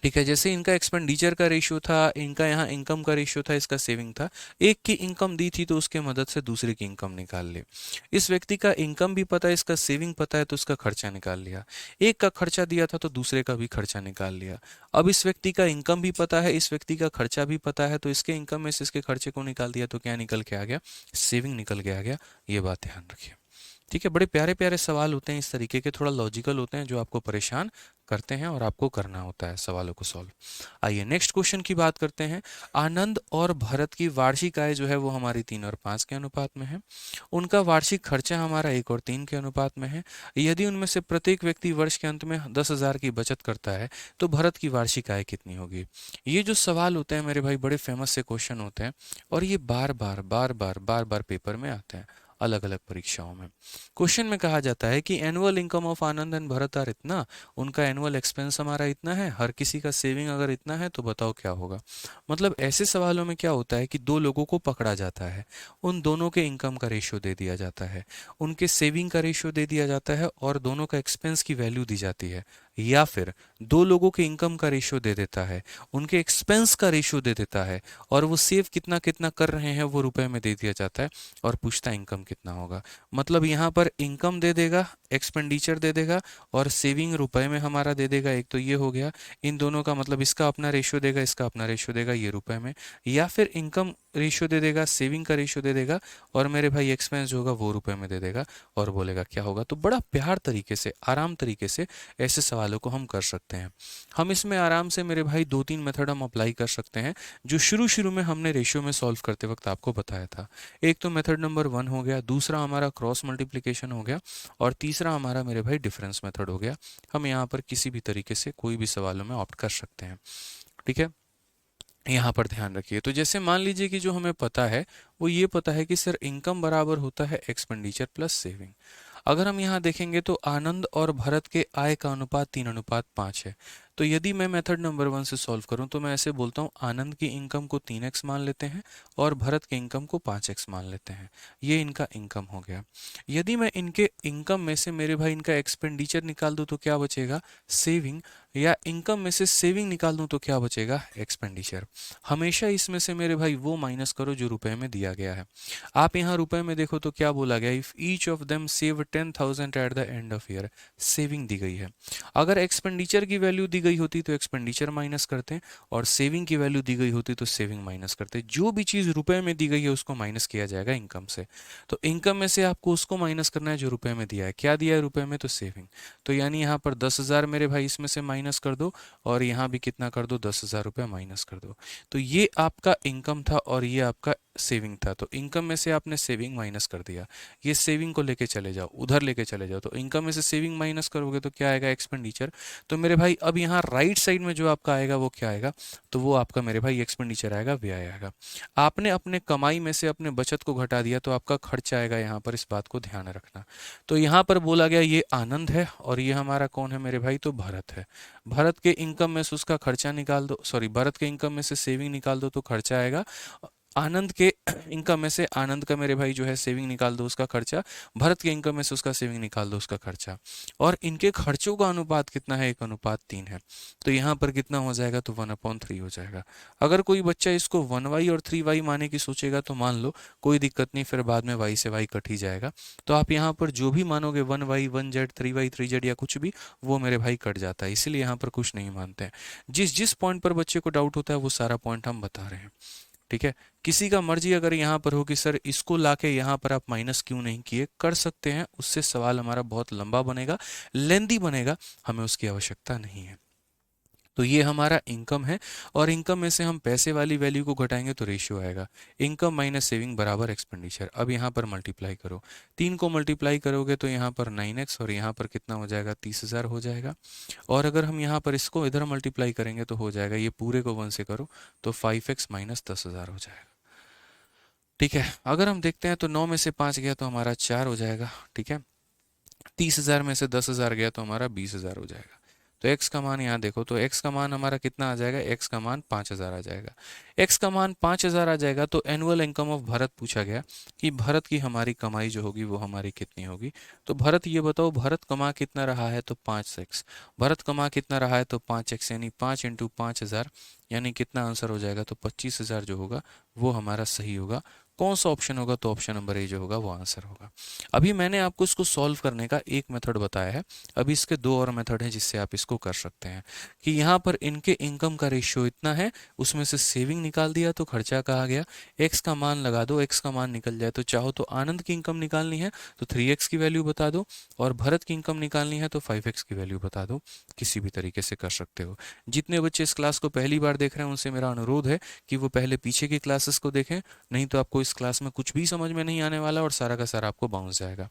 ठीक है, जैसे इनका एक्सपेंडिचर का रेशियो था, इनका यहाँ इनकम का रेशियो था, इसका सेविंग था। एक की इनकम दी थी तो उसके मदद से दूसरे की इनकम निकाल ली। इस व्यक्ति का इनकम भी पता है, इसका सेविंग पता है, तो उसका खर्चा निकाल लिया। एक का खर्चा दिया था तो दूसरे का भी खर्चा निकाल लिया। अब इस व्यक्ति का इनकम भी पता है, इस व्यक्ति का खर्चा भी पता है, तो इसके इनकम में से इसके खर्चे को निकाल दिया, तो क्या निकल के आ गया, सेविंग निकल के आ गया। ये बात ध्यान रखिए। ठीक है, बड़े प्यारे प्यारे सवाल होते हैं इस तरीके के, थोड़ा लॉजिकल होते हैं, जो आपको परेशान करते हैं और आपको करना होता है सवालों को सॉल्व। आइए नेक्स्ट क्वेश्चन की बात करते हैं। आनंद और भरत की वार्षिक आय जो है वो हमारी 3 और 5 के अनुपात में है। उनका वार्षिक खर्चा हमारा 1 और 3 के अनुपात में है। यदि उनमें से प्रत्येक व्यक्ति वर्ष के अंत में 10,000 की बचत करता है तो भरत की वार्षिक आय कितनी होगी। ये जो सवाल होते हैं मेरे भाई बड़े फेमस से क्वेश्चन होते हैं और ये बार बार बार बार बार बार पेपर में आते हैं अलग अलग परीक्षाओं में। क्वेश्चन में कहा जाता है कि annual income of Anand and Bharat are इतना, उनका एनुअल एक्सपेंस हमारा इतना है, हर किसी का सेविंग अगर इतना है तो बताओ क्या होगा। मतलब ऐसे सवालों में क्या होता है कि दो लोगों को पकड़ा जाता है, उन दोनों के इनकम का रेशियो दे दिया जाता है, उनके सेविंग का रेशियो दे दिया जाता है और दोनों का एक्सपेंस की वैल्यू दी जाती है। या फिर दो लोगों के इनकम का रेशियो दे देता है, उनके एक्सपेंस का रेशियो दे देता है, और वो सेव कितना कितना कर रहे हैं वो रुपए में दे दिया जाता है, और पूछता है इनकम कितना होगा। मतलब यहाँ पर इनकम दे देगा, एक्सपेंडिचर दे देगा, और सेविंग रुपए में हमारा दे देगा। एक तो ये हो गया, इन दोनों का मतलब इसका अपना रेशियो देगा, इसका अपना रेशियो देगा, ये रुपए में। या फिर इनकम रेशियो दे देगा, सेविंग का रेशियो दे देगा, और मेरे भाई एक्सपेंस जो होगा वो रुपए में दे देगा, और बोलेगा क्या होगा। तो बड़ा प्यार तरीके से, आराम तरीके से ऐसे सवालों को हम कर सकते हैं। हम इसमें आराम से मेरे भाई दो तीन मेथड हम अप्लाई कर सकते हैं, जो शुरू शुरू में हमने रेशियो में सॉल्व करते वक्त आपको बताया था। एक तो मेथड नंबर 1 हो गया, दूसरा हमारा क्रॉस मल्टीप्लिकेशन हो गया, और तीसरा हमारा मेरे भाई डिफरेंस मेथड हो गया। हम यहाँ पर किसी भी तरीके से कोई भी सवालों में ऑप्ट कर सकते हैं। ठीक है, यहाँ पर ध्यान रखिए। तो जैसे मान लीजिए कि जो हमें पता है वो ये पता है कि सर इनकम बराबर होता है एक्सपेंडिचर प्लस सेविंग। अगर हम यहाँ देखेंगे तो आनंद और भरत के आय का अनुपात 3:5 है। तो यदि मैं मेथड नंबर 1 से सॉल्व करूँ तो मैं ऐसे बोलता हूँ, आनंद की इनकम को 3x मान लेते हैं और भरत के इनकम को 5x मान लेते हैं। ये इनका इनकम हो गया। यदि मैं इनके इनकम में से मेरे भाई इनका एक्सपेंडिचर निकाल दूँ तो क्या बचेगा, सेविंग, या इनकम में से सेविंग निकाल दूं तो क्या बचेगा, एक्सपेंडिचर। हमेशा इसमें से मेरे भाई वो माइनस करो जो रुपए में दिया गया है। आप यहाँ रुपए में देखो तो क्या बोला गया, if each of them save 10,000 at the end of year, saving दी गई है। अगर एक्सपेंडिचर की वैल्यू दी गई होती तो एक्सपेंडिचर माइनस करते हैं, और सेविंग की वैल्यू दी गई होती तो सेविंग माइनस करते। जो भी चीज रुपए में दी गई है उसको माइनस किया जाएगा इनकम से। तो इनकम में से आपको उसको माइनस करना है जो रुपए में दिया है। क्या दिया है रुपए में, तो सेविंग। तो यानी यहाँ पर 10,000 मेरे भाई इसमें से माइनस कर दो, और यहाँ भी कितना कर दो, 10,000 रुपये माइनस कर दो। तो ये आपका इनकम था और ये आपका सेविंग था। तो इनकम में से आपने सेविंग माइनस कर दिया, ये सेविंग को लेके चले जाओ, उधर लेके चले जाओ। तो इनकम में से सेविंग माइनस करोगे तो क्या आएगा, एक्सपेंडिचर। तो मेरे भाई अब यहाँ राइट साइड में जो आपका आएगा वो क्या आएगा, तो वो आपका मेरे भाई एक्सपेंडिचर आएगा, व्यय आएगा। आपने अपने कमाई में से अपने बचत को घटा दिया तो आपका खर्च आएगा यहाँ पर, इस बात को ध्यान रखना। तो यहाँ पर बोला गया ये आनंद है और ये हमारा कौन है मेरे भाई, तो भरत है। भरत के इनकम में से उसका खर्चा निकाल दो, सॉरी भरत के इनकम में से सेविंग निकाल दो तो खर्चा आएगा। आनंद के इनकम में से आनंद का मेरे भाई जो है सेविंग निकाल दो उसका खर्चा, भरत के इनकम में से उसका सेविंग निकाल दो उसका खर्चा। और इनके खर्चों का अनुपात कितना है, 1:3 है। तो यहाँ पर कितना हो जाएगा, तो 1/3 हो जाएगा। अगर कोई बच्चा इसको 1y और 3y माने की सोचेगा तो मान लो, कोई दिक्कत नहीं, फिर बाद में y से y कट ही जाएगा। तो आप यहाँ पर जो भी मानोगे 1y 1z 3y 3z या कुछ भी, वो मेरे भाई कट जाता है, इसीलिए यहाँ पर कुछ नहीं मानते हैं। जिस जिस पॉइंट पर बच्चे को डाउट होता है वो सारा पॉइंट हम बता रहे हैं। ठीक है, किसी का मर्जी अगर यहाँ पर हो कि सर इसको लाके यहाँ पर आप माइनस क्यों नहीं किए, कर सकते हैं, उससे सवाल हमारा बहुत लंबा बनेगा, लेंदी बनेगा, हमें उसकी आवश्यकता नहीं है। तो ये हमारा इनकम है, और इनकम में से हम पैसे वाली वैल्यू को घटाएंगे तो रेशियो आएगा, इनकम माइनस सेविंग बराबर एक्सपेंडिचर। अब यहाँ पर मल्टीप्लाई करो, 3 को मल्टीप्लाई करोगे तो यहाँ पर 9x, और यहाँ पर कितना हो जाएगा, 30,000 हो जाएगा। और अगर हम यहाँ पर इसको इधर मल्टीप्लाई करेंगे तो हो जाएगा, ये पूरे को 1 से करो तो 5x माइनस 10,000 हो जाएगा। ठीक है, अगर हम देखते हैं तो 9 में से 5 गया तो हमारा 4 हो जाएगा। ठीक है, 30,000 में से 10,000 गया तो हमारा 20,000 हो जाएगा। तो x का मान यहाँ देखो, तो x का मान हमारा कितना आ जाएगा, x का मान 5,000 आ जाएगा। x का मान 5,000 आ जाएगा। तो एनुअल इनकम ऑफ भरत पूछा गया कि भरत की हमारी कमाई जो होगी वो हमारी कितनी होगी। तो भरत ये बताओ, भरत कमा कितना रहा है, तो 5x। भरत कमा कितना रहा है, तो 5x, यानी 5 × 5,000, यानी कितना आंसर हो जाएगा, तो 25,000 जो होगा वो हमारा सही होगा। कौन सा ऑप्शन होगा, तो ऑप्शन नंबर ए जो होगा वो आंसर होगा। अभी मैंने आपको इसको सॉल्व करने का एक मेथड बताया है, अभी इसके दो और मेथड हैं जिससे आप इसको कर सकते हैं। कि यहाँ पर इनके इनकम का रेशियो इतना है, उसमें से सेविंग निकाल दिया तो खर्चा कहा गया, एक्स का मान लगा दो, एक्स का मान निकल जाए। तो चाहो तो आनंद की इनकम निकालनी है तो 3x की वैल्यू बता दो, और भरत की इनकम निकालनी है तो 5x की वैल्यू बता दो, किसी भी तरीके से कर सकते हो। जितने बच्चे इस क्लास को पहली बार देख रहे हैं उनसे मेरा अनुरोध है कि वो पहले पीछे की क्लासेस को देखें, नहीं तो आपको इस क्लास में कुछ भी समझ में नहीं आने वाला और सारा का सारा आपको बाउंस जाएगा।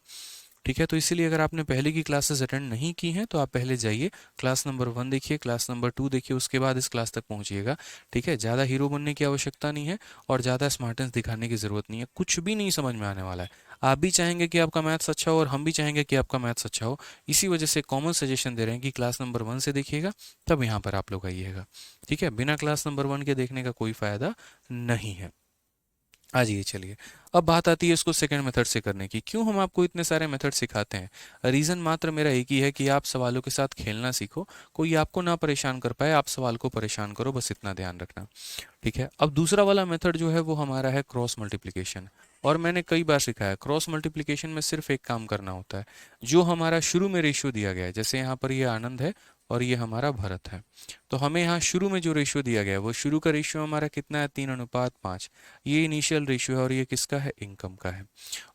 ठीक है, तो इसीलिए अगर आपने पहले की क्लासेस अटेंड नहीं की हैं तो आप पहले जाइए, क्लास नंबर 1 देखिए, क्लास नंबर 2 देखिए, उसके बाद इस क्लास तक पहुंचिएगा। ठीक है, ज़्यादा हीरो बनने की आवश्यकता नहीं है और ज़्यादा स्मार्टनेस दिखाने की ज़रूरत नहीं है, कुछ भी नहीं समझ में आने वाला है। आप भी चाहेंगे कि आपका मैथ्स अच्छा हो और हम भी चाहेंगे कि आपका मैथ्स अच्छा हो, इसी वजह से कॉमन सजेशन दे रहे हैं कि क्लास नंबर 1 से देखिएगा, तब यहाँ पर आप लोग आइएगा। ठीक है, बिना क्लास नंबर 1 के देखने का कोई फ़ायदा नहीं है। आ जाइए चलिए। अब बात आती है इसको सेकंड मेथड से करने की। क्यों हम आपको इतने सारे मेथड सिखाते हैं? रीज़न मात्र मेरा एक ही है कि आप सवालों के साथ खेलना सीखो, कोई आपको ना परेशान कर पाए, आप सवाल को परेशान करो, बस इतना ध्यान रखना। ठीक है, अब दूसरा वाला मेथड जो है वो हमारा है क्रॉस मल्टीप्लिकेशन। और मैंने कई बार सिखाया क्रॉस मल्टीप्लिकेशन में सिर्फ एक काम करना होता है। जो हमारा शुरू में रेशियो दिया गया है, जैसे यहाँ पर ये आनंद है और ये हमारा भरत है, तो हमें यहाँ शुरू में जो रेशियो दिया गया है वो शुरू का रेशियो हमारा कितना है, 3:5। ये इनिशियल रेशियो है और ये किसका है, इनकम का है।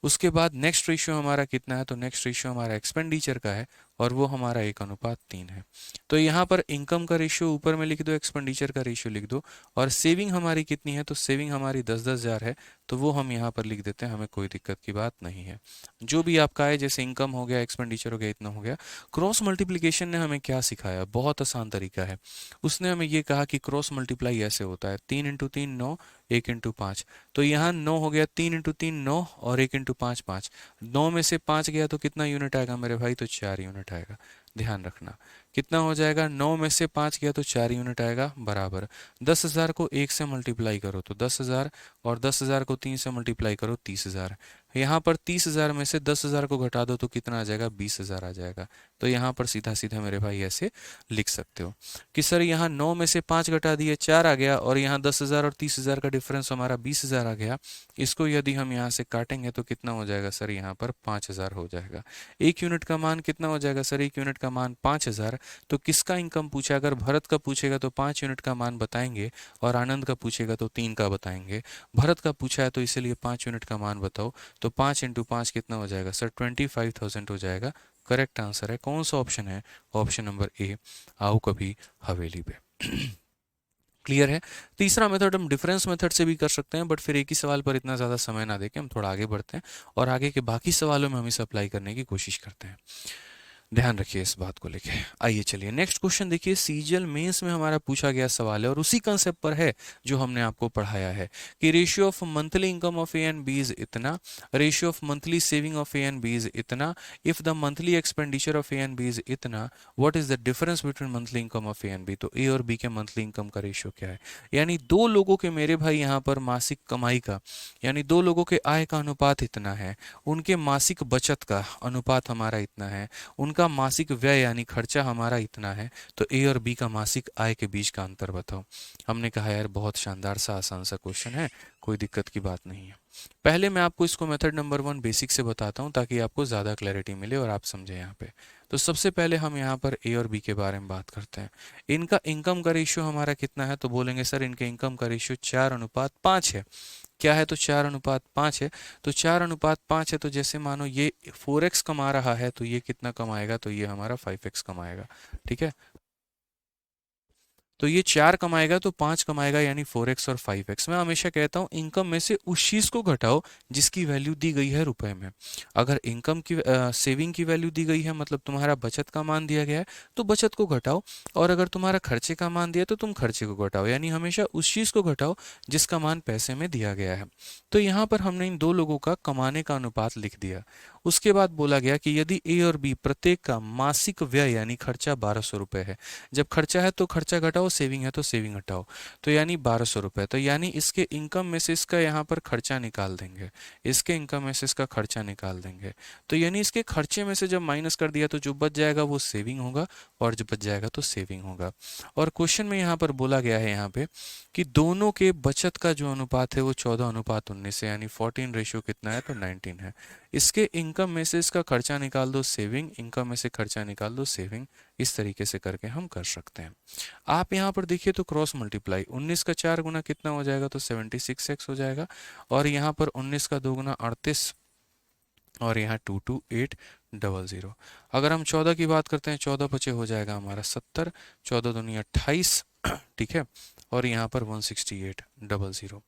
उसके बाद नेक्स्ट रेशियो हमारा कितना है, तो नेक्स्ट रेशियो हमारा एक्सपेंडिचर का है और वो हमारा 1:3 है। तो यहाँ पर इनकम का रेशियो ऊपर में लिख दो, एक्सपेंडिचर का रेशियो लिख दो, और सेविंग हमारी कितनी है, तो सेविंग हमारी 10-10 हज़ार है, तो वो हम यहाँ पर लिख देते हैं, हमें कोई दिक्कत की बात नहीं है। जो भी आपका है, जैसे इनकम हो गया, एक्सपेंडिचर हो गया, इतना हो गया। क्रॉस मल्टीप्लिकेशन ने हमें क्या सिखाया, बहुत आसान तरीका है। उसने हमें ये कहा कि क्रॉस मल्टीप्लाई ऐसे होता है, 3 × 3 9, 1 × 5। तो यहाँ 9 हो गया, 3 × 3 9 और 1 × 5 5। 9 में से 5 गया तो कितना यूनिट आएगा मेरे भाई, तो 4 यूनिट आएगा। ध्यान रखना कितना हो जाएगा, 9 में से 5 गया तो 4 यूनिट आएगा, बराबर 10,000 को 1 से मल्टीप्लाई करो तो 10,000, और 10,000 को 3 से मल्टीप्लाई करो 30,000। यहाँ पर 30,000 में से 10,000 को घटा दो तो कितना आ जाएगा, 20,000 आ जाएगा। तो यहाँ पर सीधा सीधा मेरे भाई ऐसे लिख सकते हो कि सर यहाँ 9 में से 5 घटा दिए 4 आ गया, और यहाँ 10,000 और 30,000 का डिफरेंस हमारा 20,000 आ गया। इसको यदि हम यहाँ से काटेंगे तो कितना हो जाएगा सर, यहाँ पर 5,000 हो जाएगा। एक यूनिट का मान कितना हो जाएगा सर, एक यूनिट का मान 5,000। तो किसका इनकम पूछा, अगर भरत का पूछेगा तो 5 यूनिट का मान बताएंगे, और आनंद का पूछेगा तो 3 का बताएंगे। भरत का पूछा है तो इसीलिए 5 यूनिट का मान बताओ, तो 5 × 5 कितना हो जाएगा सर, 25,000 हो जाएगा। करेक्ट आंसर है कौन सा ऑप्शन है, ऑप्शन नंबर ए, आओ कभी हवेली पे। क्लियर है। तीसरा मेथड हम डिफरेंस मेथड से भी कर सकते हैं, बट फिर एक ही सवाल पर इतना ज़्यादा समय ना देके हम थोड़ा आगे बढ़ते हैं और आगे के बाकी सवालों में हम इसे अप्लाई करने की कोशिश करते हैं। ध्यान रखिए इस बात को लेके। आइए चलिए नेक्स्ट क्वेश्चन देखिए, सीजीएल मेंस में हमारा पूछा गया सवाल है और उसी कंसेप्ट पर है जो हमने आपको पढ़ाया है कि ratio of monthly income of A and B is इतना, ratio of monthly saving of A and B is इतना, if the monthly expenditure of A and B is इतना, what is the difference between monthly income of A and B. तो A और B के monthly income का ratio क्या है, यानी दो लोगों के मेरे भाई यहाँ पर मासिक कमाई का, यानी दो लोगों के आय का अनुपात इतना है, उनके मासिक बचत का अनुपात हमारा इतना है, उनका मासिक व्यय यानी खर्चा हमारा इतना है, तो ए और बी का मासिक आय के बीच का अंतर बताओ। हमने कहा यार बहुत शानदार सा आसान सा क्वेश्चन है, कोई दिक्कत की बात नहीं है। पहले मैं आपको इसको मेथड नंबर 1 बेसिक से बताता हूँ ताकि आपको ज़्यादा क्लैरिटी मिले और आप समझें यहाँ पे। तो सबसे पहले हम यहाँ पर ए और बी के बारे में बात करते हैं। इनका इनकम का रेशियो हमारा कितना है, तो बोलेंगे सर इनके इनकम का रेशियो 4:5 है। क्या है, तो 4:5 है। तो 4:5 है, तो जैसे मानो ये 4x कमा रहा है तो ये कितना कमाएगा, तो ये हमारा 5x कमाएगा। ठीक है, तो ये 4 कमाएगा तो 5 कमाएगा, यानी 4x और 5x। मैं हमेशा कहता हूँ इनकम में से उस चीज़ को घटाओ जिसकी वैल्यू दी गई है रुपए में। अगर इनकम की सेविंग की वैल्यू दी गई है, मतलब तुम्हारा बचत का मान दिया गया है, तो बचत को घटाओ, और अगर तुम्हारा खर्चे का मान दिया तो तुम खर्चे को घटाओ, यानी हमेशा उस चीज़ को घटाओ जिसका मान पैसे में दिया गया है। तो यहाँ पर हमने इन दो लोगों का कमाने का अनुपात लिख दिया। उसके बाद बोला गया कि यदि ए और बी प्रत्येक का मासिक व्यय यानी खर्चा 1,200 रुपये है, जब खर्चा है तो खर्चा घटाओ, सेविंग है तो सेविंग घटाओ, तो यानी 1,200 रुपये, तो यानी इसके इनकम में से इसका यहाँ पर खर्चा निकाल देंगे, इसके इनकम में से इसका खर्चा निकाल देंगे। तो यानी इसके खर्चे में से जब माइनस कर दिया तो जो बच जाएगा वो सेविंग होगा, और जो बच जाएगा तो सेविंग होगा। और क्वेश्चन में यहाँ पर बोला गया है यहाँ पे कि दोनों के बचत का जो अनुपात है वो 14:19 है, यानी 14 रेशियो कितना है, तो 19 है। इसके इनकम में से इसका खर्चा निकाल दो, सेविंग, इनकम में से खर्चा निकाल दो, सेविंग। इस तरीके से करके हम कर सकते हैं। आप यहाँ पर देखिए तो क्रॉस मल्टीप्लाई 19 का 4 गुना कितना हो जाएगा, तो 76x हो जाएगा, और यहाँ पर 19 का 2 गुना 38, और यहाँ 22800। अगर हम 14 की बात करते हैं, 14 पचे हो जाएगा हमारा 70, 14 दूनी 28, ठीक है, और यहाँ पर 16800।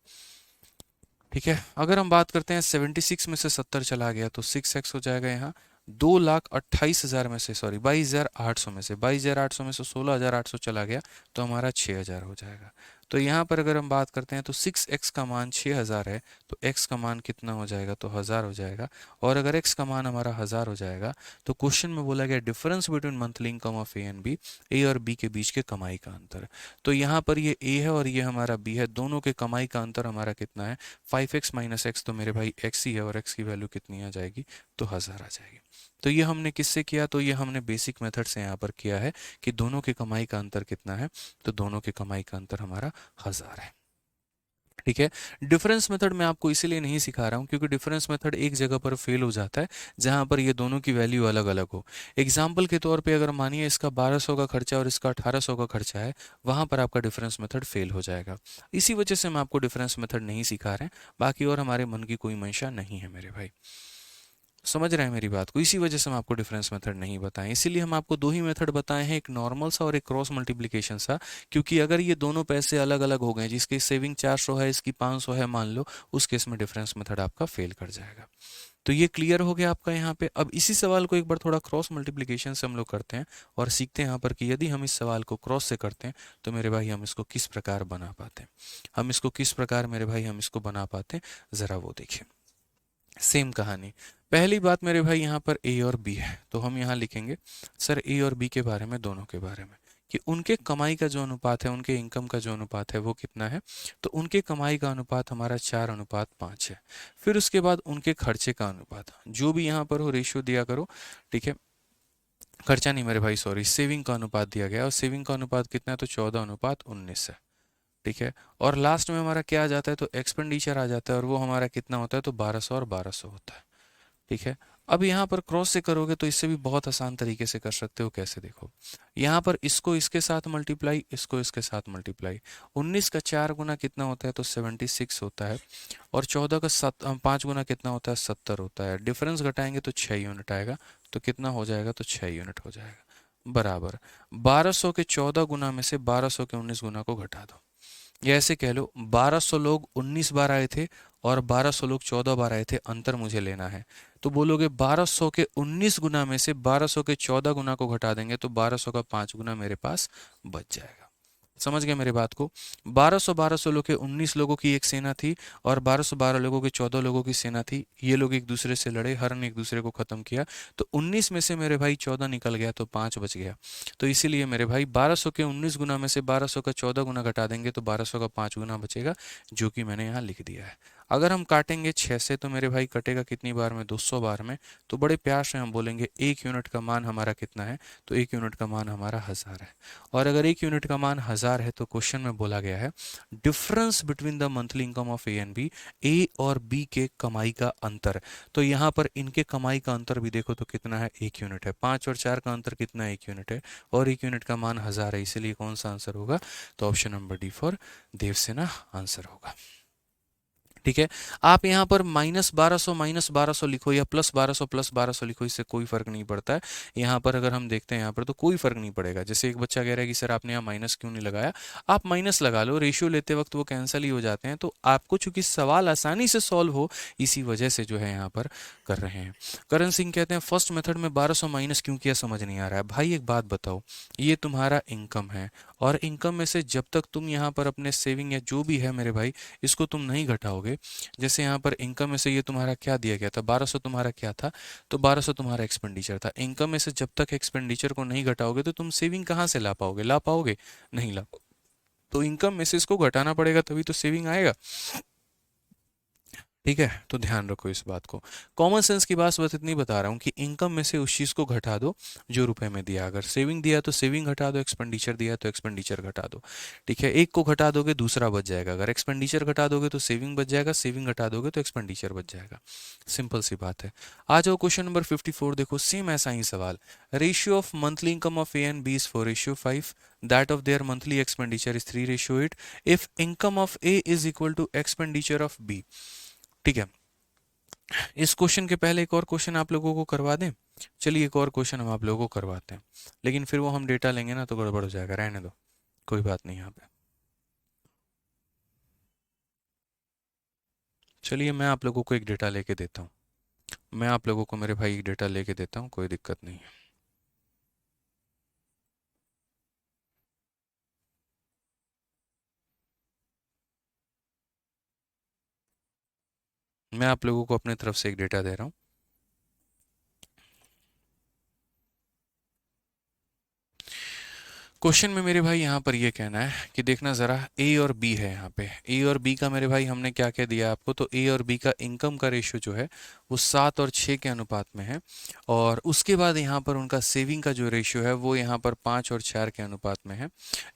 ठीक है, अगर हम बात करते हैं 76 में से 70 चला गया तो 6x हो जाएगा, यहाँ 2,28,000 में से, सॉरी 22,800 में से, 22,800 में से 16,800 चला गया तो हमारा 6,000 हो जाएगा। तो यहाँ पर अगर हम बात करते हैं तो 6x का मान 6000 है, तो x का मान कितना हो जाएगा, तो 1000 हो जाएगा। और अगर x का मान हमारा 1000 हो जाएगा तो क्वेश्चन में बोला गया difference between monthly income of A and B, A और बी के बीच के कमाई का अंतर। तो यहाँ पर ये ए है और ये हमारा बी है, दोनों के कमाई का अंतर हमारा कितना है, 5x माइनस एक्स, तो मेरे भाई x ही है और x की वैल्यू कितनी आ जाएगी, तो 1000 आ जाएगी। तो ये हमने किससे किया, तो ये हमने बेसिक मेथड से यहाँ पर किया है कि दोनों के कमाई का अंतर कितना है, तो दोनों के कमाई का अंतर हमारा 1000 है। ठीक है। डिफरेंस मेथड मैं आपको इसीलिए नहीं सिखा रहा हूं क्योंकि डिफरेंस मेथड एक जगह पर फेल हो जाता है जहां पर ये दोनों की वैल्यू अलग अलग हो। एग्जाम्पल के तौर पे अगर मानिए इसका 1200 का खर्चा और इसका 1800 का खर्चा है, वहां पर आपका डिफरेंस मेथड फेल हो जाएगा। इसी वजह से मैं आपको डिफरेंस मेथड नहीं सिखा रहे हैं, बाकी और हमारे मन की कोई मंशा नहीं है मेरे भाई। समझ रहे हैं मेरी बात को, इसी वजह से हम आपको डिफरेंस मेथड नहीं बताएं, इसीलिए हम आपको दो ही मेथड बताए हैं, एक नॉर्मल सा और एक क्रॉस मल्टीप्लिकेशन सा। क्योंकि अगर ये दोनों पैसे अलग अलग हो गए, जिसकी सेविंग 400 है इसकी 500 है मान लो, उस केस में डिफरेंस मेथड आपका फेल कर जाएगा। तो ये क्लियर हो गया आपका यहाँ पे। अब इसी सवाल को एक बार थोड़ा क्रॉस मल्टीप्लिकेशन से हम लोग करते हैं और सीखते हैं यहाँ पर कि यदि हम इस सवाल को क्रॉस से करते हैं तो मेरे भाई हम इसको किस प्रकार बना पाते हैं, हम इसको किस प्रकार मेरे भाई हम इसको बना पाते हैं, ज़रा वो देखिए। सेम कहानी, पहली बात मेरे भाई यहाँ पर ए और बी है, तो हम यहाँ लिखेंगे सर ए और बी के बारे में, दोनों के बारे में, कि उनके कमाई का जो अनुपात है, उनके इनकम का जो अनुपात है वो कितना है, तो उनके कमाई का अनुपात हमारा 4:5 है। फिर उसके बाद उनके खर्चे का अनुपात, जो भी यहाँ पर हो रेशियो दिया करो, ठीक है, खर्चा नहीं मेरे भाई सॉरी, सेविंग का अनुपात दिया गया, और सेविंग का अनुपात कितना है, तो 14:19 है। ठीक है। और लास्ट में हमारा क्या आ जाता है, तो एक्सपेंडिचर आ जाता है, और वो हमारा कितना होता है, तो 1200 और 1200 होता है। ठीक है। अब यहाँ पर क्रॉस से करोगे तो इससे भी बहुत आसान तरीके से कर सकते हो, कैसे देखो, यहाँ पर इसको इसके साथ मल्टीप्लाई, इसको इसके साथ मल्टीप्लाई, 19 का 4 गुना कितना होता है, तो 76 होता है, और 14 का 5 गुना कितना होता है, 70 होता है। डिफरेंस घटाएंगे तो 6 यूनिट आएगा, तो कितना हो जाएगा, तो 6 यूनिट हो जाएगा, बराबर 1200 के 14 गुना में से 1200 के 19 गुना को घटा दो, या ऐसे कह लो 1200 लोग 19 बार आए थे और 1200 लोग 14 बार आए थे, अंतर मुझे लेना है। तो बोलोगे 1200 के 19 गुना में से 1200 के 14 गुना को घटा देंगे तो 1200 का 5 गुना मेरे पास बच जाएगा। समझ गए मेरी बात को, 1200 लोग के 19 लोगों की एक सेना थी और 1212 लोगों के 14 लोगों की सेना थी, ये लोग एक दूसरे से लड़े, हर ने एक दूसरे को खत्म किया, तो 19 में से मेरे भाई 14 निकल गया तो 5 बच गया। तो इसीलिए मेरे भाई 1200 के 19 गुना में से 1200 का 14 गुना घटा देंगे तो 1200 का 5 गुना बचेगा, जो कि मैंने यहाँ लिख दिया है। अगर हम काटेंगे 6 से तो मेरे भाई कटेगा कितनी बार में, 200 बार में, तो बड़े प्यार से हम बोलेंगे 1 यूनिट का मान हमारा कितना है, तो 1 यूनिट का मान हमारा 1000 है। और अगर 1 यूनिट का मान 1000 है तो क्वेश्चन में बोला गया है difference between the monthly income of A and B, A और बी के कमाई का अंतर। तो यहाँ पर इनके कमाई का अंतर भी देखो तो कितना है, 1 यूनिट है। 5 और 4 का अंतर कितना है, 1 यूनिट है, और 1 यूनिट का मान 1000 है, इसीलिए कौन सा आंसर होगा, तो option number D for Devsena answer होगा। ठीक है। आप यहाँ पर -1200 लिखो या +1200 लिखो, इससे कोई फर्क नहीं पड़ता है। यहाँ पर अगर हम देखते हैं यहाँ पर तो कोई फर्क नहीं पड़ेगा। जैसे एक बच्चा कह रहा है कि सर आपने यहाँ माइनस क्यों नहीं लगाया, आप माइनस लगा लो, रेशियो लेते वक्त वो कैंसिल ही हो जाते हैं। तो आपको चूंकि सवाल आसानी से सॉल्व हो, इसी वजह से जो है यहाँ पर कर रहे हैं। करण सिंह कहते हैं फर्स्ट मेथड में 1200 माइनस क्यों किया समझ नहीं आ रहा है। भाई एक बात बताओ, ये तुम्हारा इनकम है, और इनकम में से जब तक तुम यहाँ पर अपने सेविंग या जो भी है मेरे भाई, इसको तुम नहीं घटाओगे, जैसे यहाँ पर इनकम में से ये तुम्हारा क्या दिया गया था, 1200 तुम्हारा क्या था, तो 1200 तुम्हारा एक्सपेंडिचर था। इनकम में से जब तक एक्सपेंडिचर को नहीं घटाओगे तो तुम सेविंग कहाँ से ला पाओगे, ला पाओगे नहीं ला, तो इनकम में से इसको घटाना पड़ेगा तभी तो सेविंग आएगा। ठीक है, तो ध्यान रखो इस बात को। कॉमन सेंस की बात बस इतनी बता रहा हूँ कि इनकम में से उस चीज़ को घटा दो जो रुपए में दिया, अगर सेविंग दिया तो सेविंग घटा दो, एक्सपेंडिचर दिया तो एक्सपेंडिचर घटा दो। ठीक है, एक को घटा दोगे दूसरा बच जाएगा, अगर एक्सपेंडिचर घटा दोगे तो सेविंग बच जाएगा, सेविंग घटा दोगे तो एक्सपेंडिचर बच जाएगा। सिंपल सी बात है। आ जाओ क्वेश्चन नंबर 54, देखो सेम ऐसा ही सवाल, ratio of monthly income of A and B is 4:5, that of their monthly expenditure is 3:8 if income of A is equal to expenditure of B। ठीक है, इस क्वेश्चन के पहले एक और क्वेश्चन आप लोगों को करवा दें, चलिए एक और क्वेश्चन हम आप लोगों को करवाते हैं, लेकिन फिर वो हम डेटा लेंगे ना तो गड़बड़ हो जाएगा, रहने दो, कोई बात नहीं यहाँ पे। चलिए मैं आप लोगों को एक डेटा लेके देता हूँ, मैं आप लोगों को मेरे भाई एक डेटा लेके देता हूँ, कोई दिक्कत नहीं है। मैं आप लोगों को अपने तरफ से एक डेटा दे रहा हूँ। क्वेश्चन में मेरे भाई यहाँ पर ये कहना है कि देखना ज़रा, ए और बी है यहाँ पे। ए और बी का मेरे भाई हमने क्या क्या दिया आपको, तो ए और बी का इनकम का रेशियो जो है वो 7 और 6 के अनुपात में है। और उसके बाद यहाँ पर उनका सेविंग का जो रेशियो है वो यहाँ पर 5 और 4 के अनुपात में है।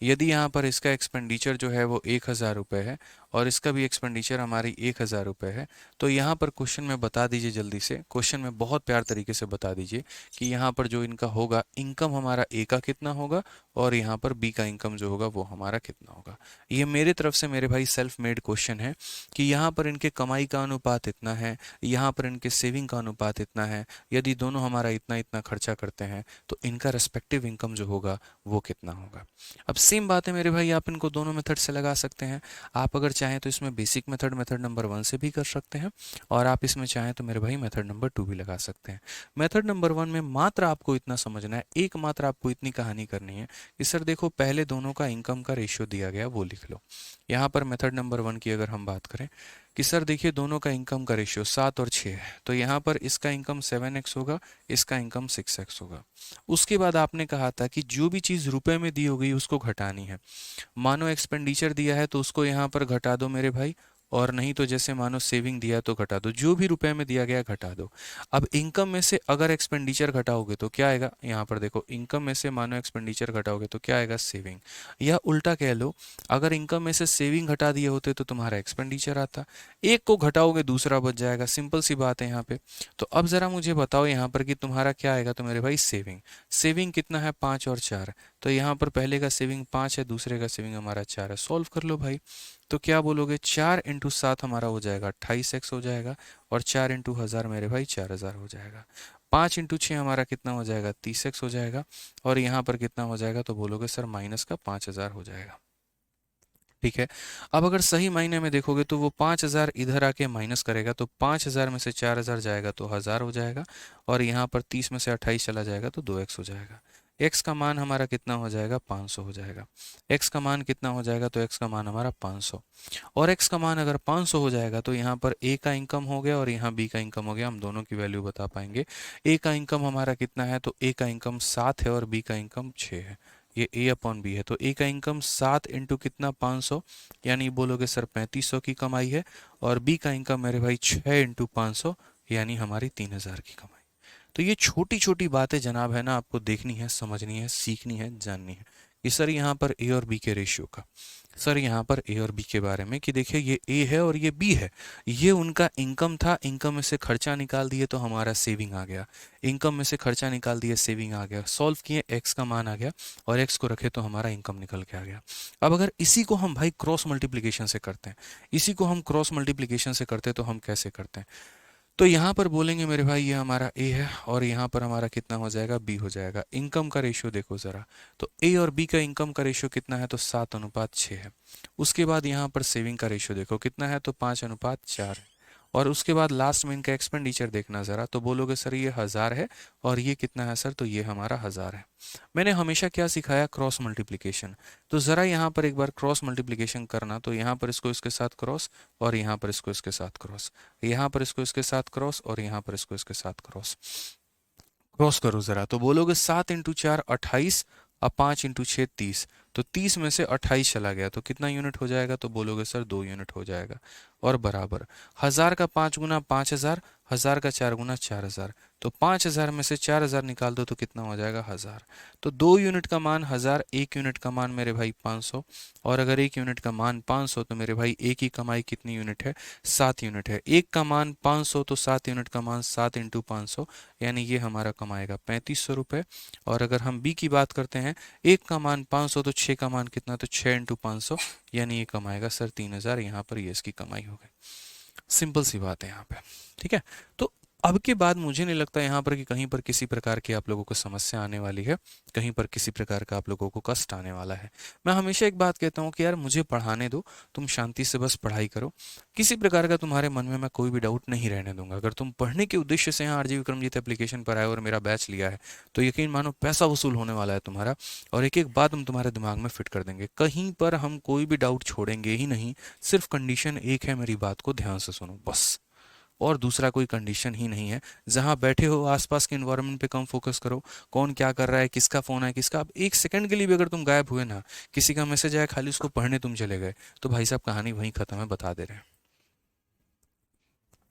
यदि यहाँ पर इसका एक्सपेंडिचर जो है वो 1,000 रुपये है और इसका भी एक्सपेंडिचर हमारी 1,000 रुपये है, तो यहाँ पर क्वेश्चन में बता दीजिए जल्दी से, क्वेश्चन में बहुत प्यार तरीके से बता दीजिए कि यहाँ पर जो इनका होगा इनकम हमारा ए का कितना होगा और यहाँ पर बी का इनकम जो होगा वो हमारा कितना होगा। ये मेरे तरफ से मेरे भाई सेल्फ मेड क्वेश्चन है कि यहाँ पर इनके कमाई का अनुपात इतना है, यहाँ पर इनके सेविंग का अनुपात इतना है, यदि दोनों हमारा इतना इतना खर्चा करते हैं तो इनका रेस्पेक्टिव इनकम जो होगा वो कितना होगा। अब सेम बात है मेरे भाई, आप इनको दोनों मेथड से लगा सकते हैं। आप अगर चाहें तो इसमें बेसिक मेथड मेथड नंबर 1 से भी कर सकते हैं और आप इसमें चाहें तो मेरे भाई मेथड नंबर 2 भी लगा सकते हैं। मेथड नंबर 1 में मात्र आपको इतना समझना है, एक मात्र आपको इतनी कहानी करनी है कि सर देखो पहले दोनों का इनकम का रेशियो दिया गया वो लिख लो। यहाँ पर मेथड नंबर 1 की अगर हम बात करें कि सर देखिए दोनों का इनकम का रेशियो 7 और 6 है, तो यहाँ पर इसका इनकम 7x होगा, इसका इनकम 6x होगा। उसके बाद आपने कहा था कि जो भी चीज़ रुपए में दी होगी उसको घटानी है। मानो एक्सपेंडिचर दिया है तो उसको यहाँ पर घटा दो मेरे भाई, और नहीं तो जैसे मानो सेविंग दिया है तो घटा दो, जो भी रुपए में दिया गया घटा दो। अब इनकम में से अगर एक्सपेंडिचर घटाओगे तो क्या आएगा, यहाँ पर देखो इनकम में से मानो एक्सपेंडिचर घटाओगे तो क्या आएगा, सेविंग। या उल्टा कह लो, अगर इनकम में से सेविंग घटा दिए होते तो तुम्हारा एक्सपेंडिचर आता, एक को घटाओगे दूसरा बच जाएगा, सिंपल सी बात है यहाँ पे। तो अब जरा मुझे बताओ यहाँ पर कि तुम्हारा क्या आएगा, तो मेरे भाई सेविंग। सेविंग कितना है, 5 और 4, तो यहाँ पर पहले का सेविंग 5 है, दूसरे का सेविंग हमारा 4 है। सॉल्व कर लो भाई, तो क्या बोलोगे, 4 इंटू 7 हमारा हो जाएगा 28x हो जाएगा, और 4 इंटू 1000 मेरे भाई 4000 हो जाएगा। 5 इंटू 6 हमारा कितना हो जाएगा, 30x हो जाएगा, और यहाँ पर कितना हो जाएगा, तो बोलोगे सर माइनस का 5000 हो जाएगा। ठीक है, अब अगर सही मायने में देखोगे तो वो 5000 इधर आके माइनस करेगा, तो 5000 में से 4000 जाएगा तो 1000 हो जाएगा, और यहाँ पर 30 में से 28 चला जाएगा तो 2x हो जाएगा। x का मान हमारा कितना हो जाएगा, 500 हो जाएगा। x का मान कितना हो जाएगा, तो x का मान हमारा 500, और x का मान अगर 500 हो जाएगा तो यहाँ पर a का इनकम हो गया और यहाँ b का इनकम हो गया, हम दोनों की वैल्यू बता पाएंगे। a का इनकम हमारा कितना है, तो a का इनकम 7 है और b का इनकम 6 है। ये a अपॉन बी है, तो a का इनकम 7 इंटू कितना, 500, यानी बोलोगे सर 3500 की कमाई है, और b का इनकम मेरे भाई 6 इंटू 500 यानी हमारी 3000 की कमाई। तो ये छोटी छोटी बातें जनाब है ना, आपको देखनी है, समझनी है, सीखनी है, जाननी है कि सर यहाँ पर ए और बी के रेशियो का, सर यहाँ पर ए और बी के बारे में कि देखिए ये ए है और ये बी है, ये उनका इनकम था, इनकम में से खर्चा निकाल दिए तो हमारा सेविंग आ गया, इनकम में से खर्चा निकाल दिए सेविंग आ गया, सॉल्व किए एक्स का मान आ गया और एक्स को रखे तो हमारा इनकम निकल के आ गया। अब अगर इसी को हम भाई क्रॉस मल्टीप्लीकेशन से करते हैं, इसी को हम क्रॉस मल्टीप्लीकेशन से करते हैं तो हम कैसे करते हैं, तो यहाँ पर बोलेंगे मेरे भाई ये हमारा ए है और यहाँ पर हमारा कितना हो जाएगा, बी हो जाएगा। इनकम का रेशियो देखो ज़रा, तो ए और बी का इनकम का रेशियो कितना है, तो 7:6 है। उसके बाद यहाँ पर सेविंग का रेशियो देखो कितना है, तो 5:4 है। और उसके बाद लास्ट में इनका एक्सपेंडिचर देखना ज़रा, तो बोलोगे सर ये 1000 है और ये कितना है सर, तो ये हमारा 1000 है। मैंने हमेशा क्या सिखाया, क्रॉस मल्टीप्लिकेशन। तो ज़रा यहाँ पर एक बार क्रॉस मल्टीप्लिकेशन करना, तो यहाँ पर इसको इसके साथ क्रॉस और यहाँ पर इसको इसके साथ क्रॉस, यहाँ पर इसको इसके साथ क्रॉस और यहाँ पर इसको इसके साथ क्रॉस, क्रॉस करो ज़रा, तो बोलोगे 7 इंटू 4 28, अब 5 इंटू 6 30, तो 30 में से 28 चला गया तो कितना यूनिट हो जाएगा, तो बोलोगे सर 2 यूनिट हो जाएगा। और बराबर 1000 का 5 गुना 5000, 1000 का 4 गुना 4000, तो 5000 में से 4000 निकाल दो तो कितना हो जाएगा, 1000। तो 2 यूनिट का मान 1000, 1 यूनिट का मान मेरे भाई 500, और अगर 1 यूनिट का मान 500 तो मेरे भाई एक ही कमाई कितनी यूनिट है, 7 यूनिट है। एक का मान 500 तो 7 यूनिट का मान 7 इंटू 500, यानी ये हमारा कमाएगा 3500 रुपये। और अगर हम बी की बात करते हैं, एक का मान 500 तो 6 का मान कितना, तो 6 इंटू 500, यानी ये कमाएगा सर 3000। यहाँ पर ये इसकी कमाई हो गई। सिंपल सी बात है यहाँ पे, ठीक है। तो अब के बाद मुझे नहीं लगता यहाँ पर कि कहीं पर किसी प्रकार की आप लोगों को समस्या आने वाली है, कहीं पर किसी प्रकार का आप लोगों को कष्ट आने वाला है। मैं हमेशा एक बात कहता हूँ कि यार मुझे पढ़ाने दो, तुम शांति से बस पढ़ाई करो, किसी प्रकार का तुम्हारे मन में मैं कोई भी डाउट नहीं रहने दूंगा। अगर तुम पढ़ने के उद्देश्य से यहाँ आरजी विक्रमजीत एप्लीकेशन पर आए और मेरा बैच लिया है, तो यकीन मानो पैसा वसूल होने वाला है तुम्हारा, और एक एक बात हम तुम्हारे दिमाग में फिट कर देंगे, कहीं पर हम कोई भी डाउट छोड़ेंगे ही नहीं। सिर्फ कंडीशन एक है, मेरी बात को ध्यान से सुनो बस, और दूसरा कोई कंडीशन ही नहीं है। जहां बैठे हो आसपास के इन्वायरमेंट पे कम फोकस करो, कौन क्या कर रहा है, किसका फ़ोन है किसका, अब एक सेकंड के लिए भी अगर तुम गायब हुए ना, किसी का मैसेज आया खाली उसको पढ़ने तुम चले गए, तो भाई साहब कहानी वहीं खत्म है, बता दे रहे हैं।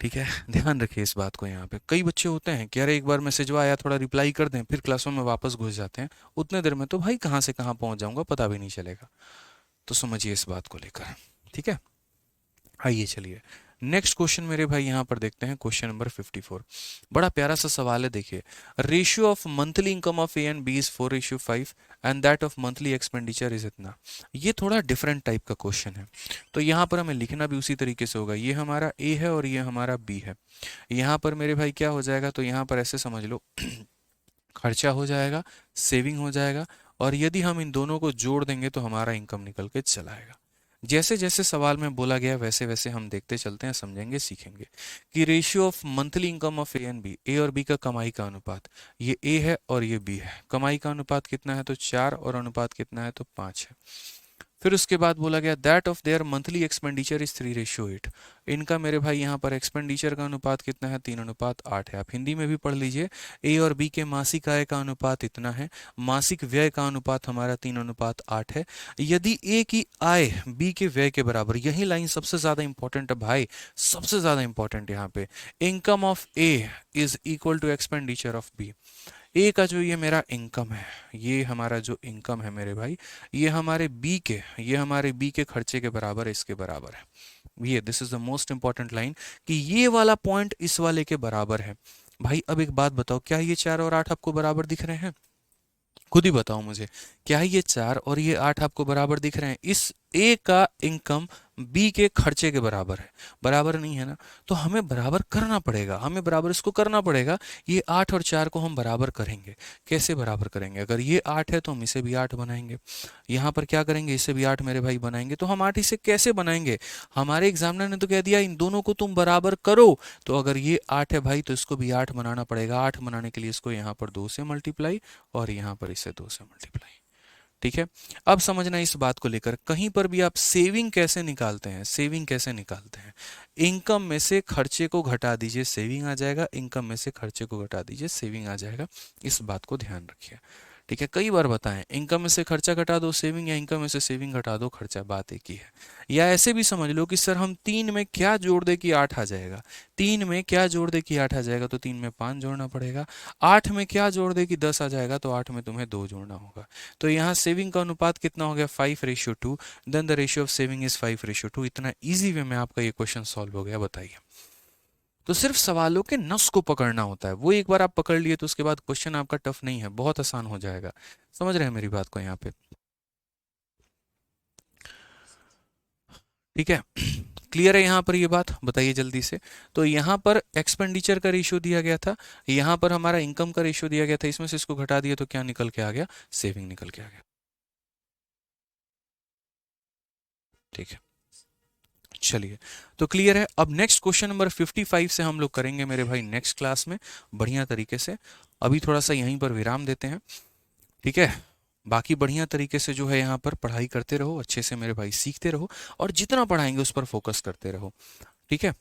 ठीक है, ध्यान रखिए इस बात को। यहाँ पे कई बच्चे होते हैं कि अरे एक बार मैसेज आया थोड़ा रिप्लाई कर दें, फिर क्लासों में वापस घुस जाते हैं, उतने देर में तो भाई कहाँ से कहाँ पहुंच जाऊंगा पता भी नहीं चलेगा। तो समझिए इस बात को लेकर। ठीक है, आइए चलिए नेक्स्ट क्वेश्चन मेरे भाई यहाँ पर देखते हैं, क्वेश्चन नंबर 54। बड़ा प्यारा सा सवाल है, देखिए। Ratio of monthly income of A and B is 4:5 and that of monthly expenditure is इतना। ये थोड़ा डिफरेंट टाइप का क्वेश्चन है, तो यहाँ पर हमें लिखना भी उसी तरीके से होगा। ये हमारा ए है और ये हमारा बी है। यहाँ पर मेरे भाई क्या हो जाएगा, तो यहाँ पर ऐसे समझ लो खर्चा हो जाएगा, सेविंग हो जाएगा, और यदि हम इन दोनों को जोड़ देंगे तो हमारा इनकम निकल के चला आएगा। जैसे जैसे सवाल में बोला गया वैसे वैसे हम देखते चलते हैं, समझेंगे सीखेंगे कि ratio of monthly income of A and B, A और बी का कमाई का अनुपात, ये ए है और ये बी है। कमाई का अनुपात कितना है, तो 4, और अनुपात कितना है, तो 5 है। फिर उसके बाद बोला गया that of their monthly expenditure is 3:8। इनका मेरे भाई यहाँ पर एक्सपेंडिचर का अनुपात कितना है, 3:8 है। आप हिंदी में भी पढ़ लीजिए, ए और बी के मासिक आय का अनुपात इतना है, मासिक व्यय का अनुपात हमारा 3:8 है। यदि ए की आय बी के व्यय के बराबर, यही लाइन सबसे ज्यादा इंपॉर्टेंट है भाई, सबसे ज्यादा इंपॉर्टेंट यहाँ पे, income of A is equal to expenditure of B. A का जो ये मेरा इनकम है, ये हमारा जो इनकम है मेरे भाई, ये हमारे बी के खर्चे के बराबर है, इसके बराबर है। ये this is the most important line कि ये वाला पॉइंट इस वाले के बराबर है। भाई अब एक बात बताओ, क्या ये 4 और 8 आपको बराबर दिख रहे हैं? खुद ही बताओ मुझे, क्या ये 4 और ये 8 आपको बराबर दिख रहे हैं? इस ए का इनकम बी के खर्चे के बराबर है, बराबर नहीं है ना? तो हमें बराबर करना पड़ेगा, हमें बराबर इसको करना पड़ेगा। ये 8 और 4 को हम बराबर करेंगे। कैसे बराबर करेंगे? अगर ये 8 है तो हम इसे भी 8 बनाएंगे, यहाँ पर क्या करेंगे, इसे भी 8 मेरे भाई बनाएंगे। तो हम 8 इसे कैसे बनाएंगे? हमारे एग्जामिनर ने तो कह दिया इन दोनों को तुम बराबर करो, तो अगर ये 8 है भाई तो इसको भी 8 बनाना पड़ेगा। 8 बनाने के लिए इसको यहाँ पर 2 से मल्टीप्लाई और यहाँ पर इसे 2 से मल्टीप्लाई। ठीक है, अब समझना इस बात को लेकर, कहीं पर भी आप सेविंग कैसे निकालते हैं, सेविंग कैसे निकालते हैं? इनकम में से खर्चे को घटा दीजिए, सेविंग आ जाएगा। इनकम में से खर्चे को घटा दीजिए, सेविंग आ जाएगा। इस बात को ध्यान रखिए। ठीक है, कई बार बताएं, इनकम में से खर्चा घटा दो सेविंग, या इनकम में से सेविंग घटा दो खर्चा, बात एक ही है। या ऐसे भी समझ लो कि सर हम 3 में क्या जोड़ दे कि 8 आ जाएगा, 3 में क्या जोड़ दे कि 8 आ जाएगा, तो 3 में 5 जोड़ना पड़ेगा। 8 में क्या जोड़ दे कि 10 आ जाएगा, तो 8 में तुम्हें 2 जोड़ना होगा। तो यहाँ सेविंग का अनुपात कितना हो गया, 5:2, then the ratio of saving is 5:2। इतना इजी वे में आपका ये क्वेश्चन सॉल्व हो गया, बताइए। तो सिर्फ सवालों के नस को पकड़ना होता है, वो एक बार आप पकड़ लिए तो उसके बाद क्वेश्चन आपका टफ नहीं है, बहुत आसान हो जाएगा। समझ रहे हैं मेरी बात को यहाँ पे? ठीक है, क्लियर है यहाँ पर ये बात? बताइए जल्दी से। तो यहाँ पर एक्सपेंडिचर का रेशियो दिया गया था, यहाँ पर हमारा इनकम का रेशियो दिया गया था, इसमें से इसको घटा दिया तो क्या निकल के आ गया, सेविंग निकल के आ गया। ठीक है, चलिए, तो क्लियर है। अब नेक्स्ट क्वेश्चन नंबर 55 से हम लोग करेंगे मेरे भाई नेक्स्ट क्लास में बढ़िया तरीके से। अभी थोड़ा सा यहीं पर विराम देते हैं। ठीक है, बाकी बढ़िया तरीके से जो है यहाँ पर पढ़ाई करते रहो, अच्छे से मेरे भाई सीखते रहो, और जितना पढ़ाएंगे उस पर फोकस करते रहो। ठीक है,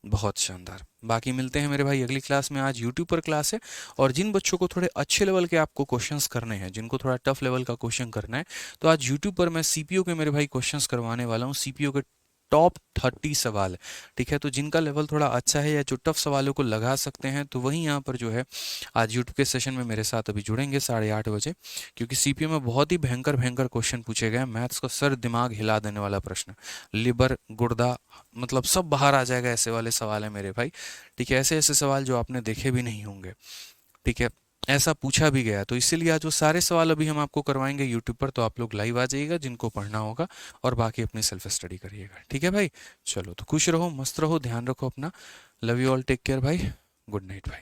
बहुत शानदार। बाकी मिलते हैं मेरे भाई अगली क्लास में। आज यूट्यूब पर क्लास है, और जिन बच्चों को थोड़े अच्छे लेवल के आपको क्वेश्चंस करने हैं, जिनको थोड़ा टफ लेवल का क्वेश्चन करना है, तो आज यूट्यूब पर मैं सीपीओ के मेरे भाई क्वेश्चंस करवाने वाला हूँ, सीपीओ के टॉप 30 सवाल। ठीक है, तो जिनका लेवल थोड़ा अच्छा है या जो टफ सवालों को लगा सकते हैं, तो वही यहाँ पर जो है आज यूट्यूब के सेशन में मेरे साथ अभी जुड़ेंगे 8:30 बजे, क्योंकि सीपीओ में बहुत ही भयंकर भयंकर क्वेश्चन पूछे गए हैं। मैथ्स का सर दिमाग हिला देने वाला प्रश्न, लिवर गुर्दा मतलब सब बाहर आ जाएगा, ऐसे वाले सवाल है मेरे भाई। ठीक है, ऐसे ऐसे सवाल जो आपने देखे भी नहीं होंगे। ठीक है, ऐसा पूछा भी गया, तो इसीलिए आज वो सारे सवाल अभी हम आपको करवाएंगे यूट्यूब पर, तो आप लोग लाइव आ जाइएगा जिनको पढ़ना होगा, और बाकी अपनी सेल्फ स्टडी करिएगा। ठीक है भाई, चलो तो खुश रहो, मस्त रहो, ध्यान रखो अपना। Love you all, take care भाई, गुड नाइट भाई।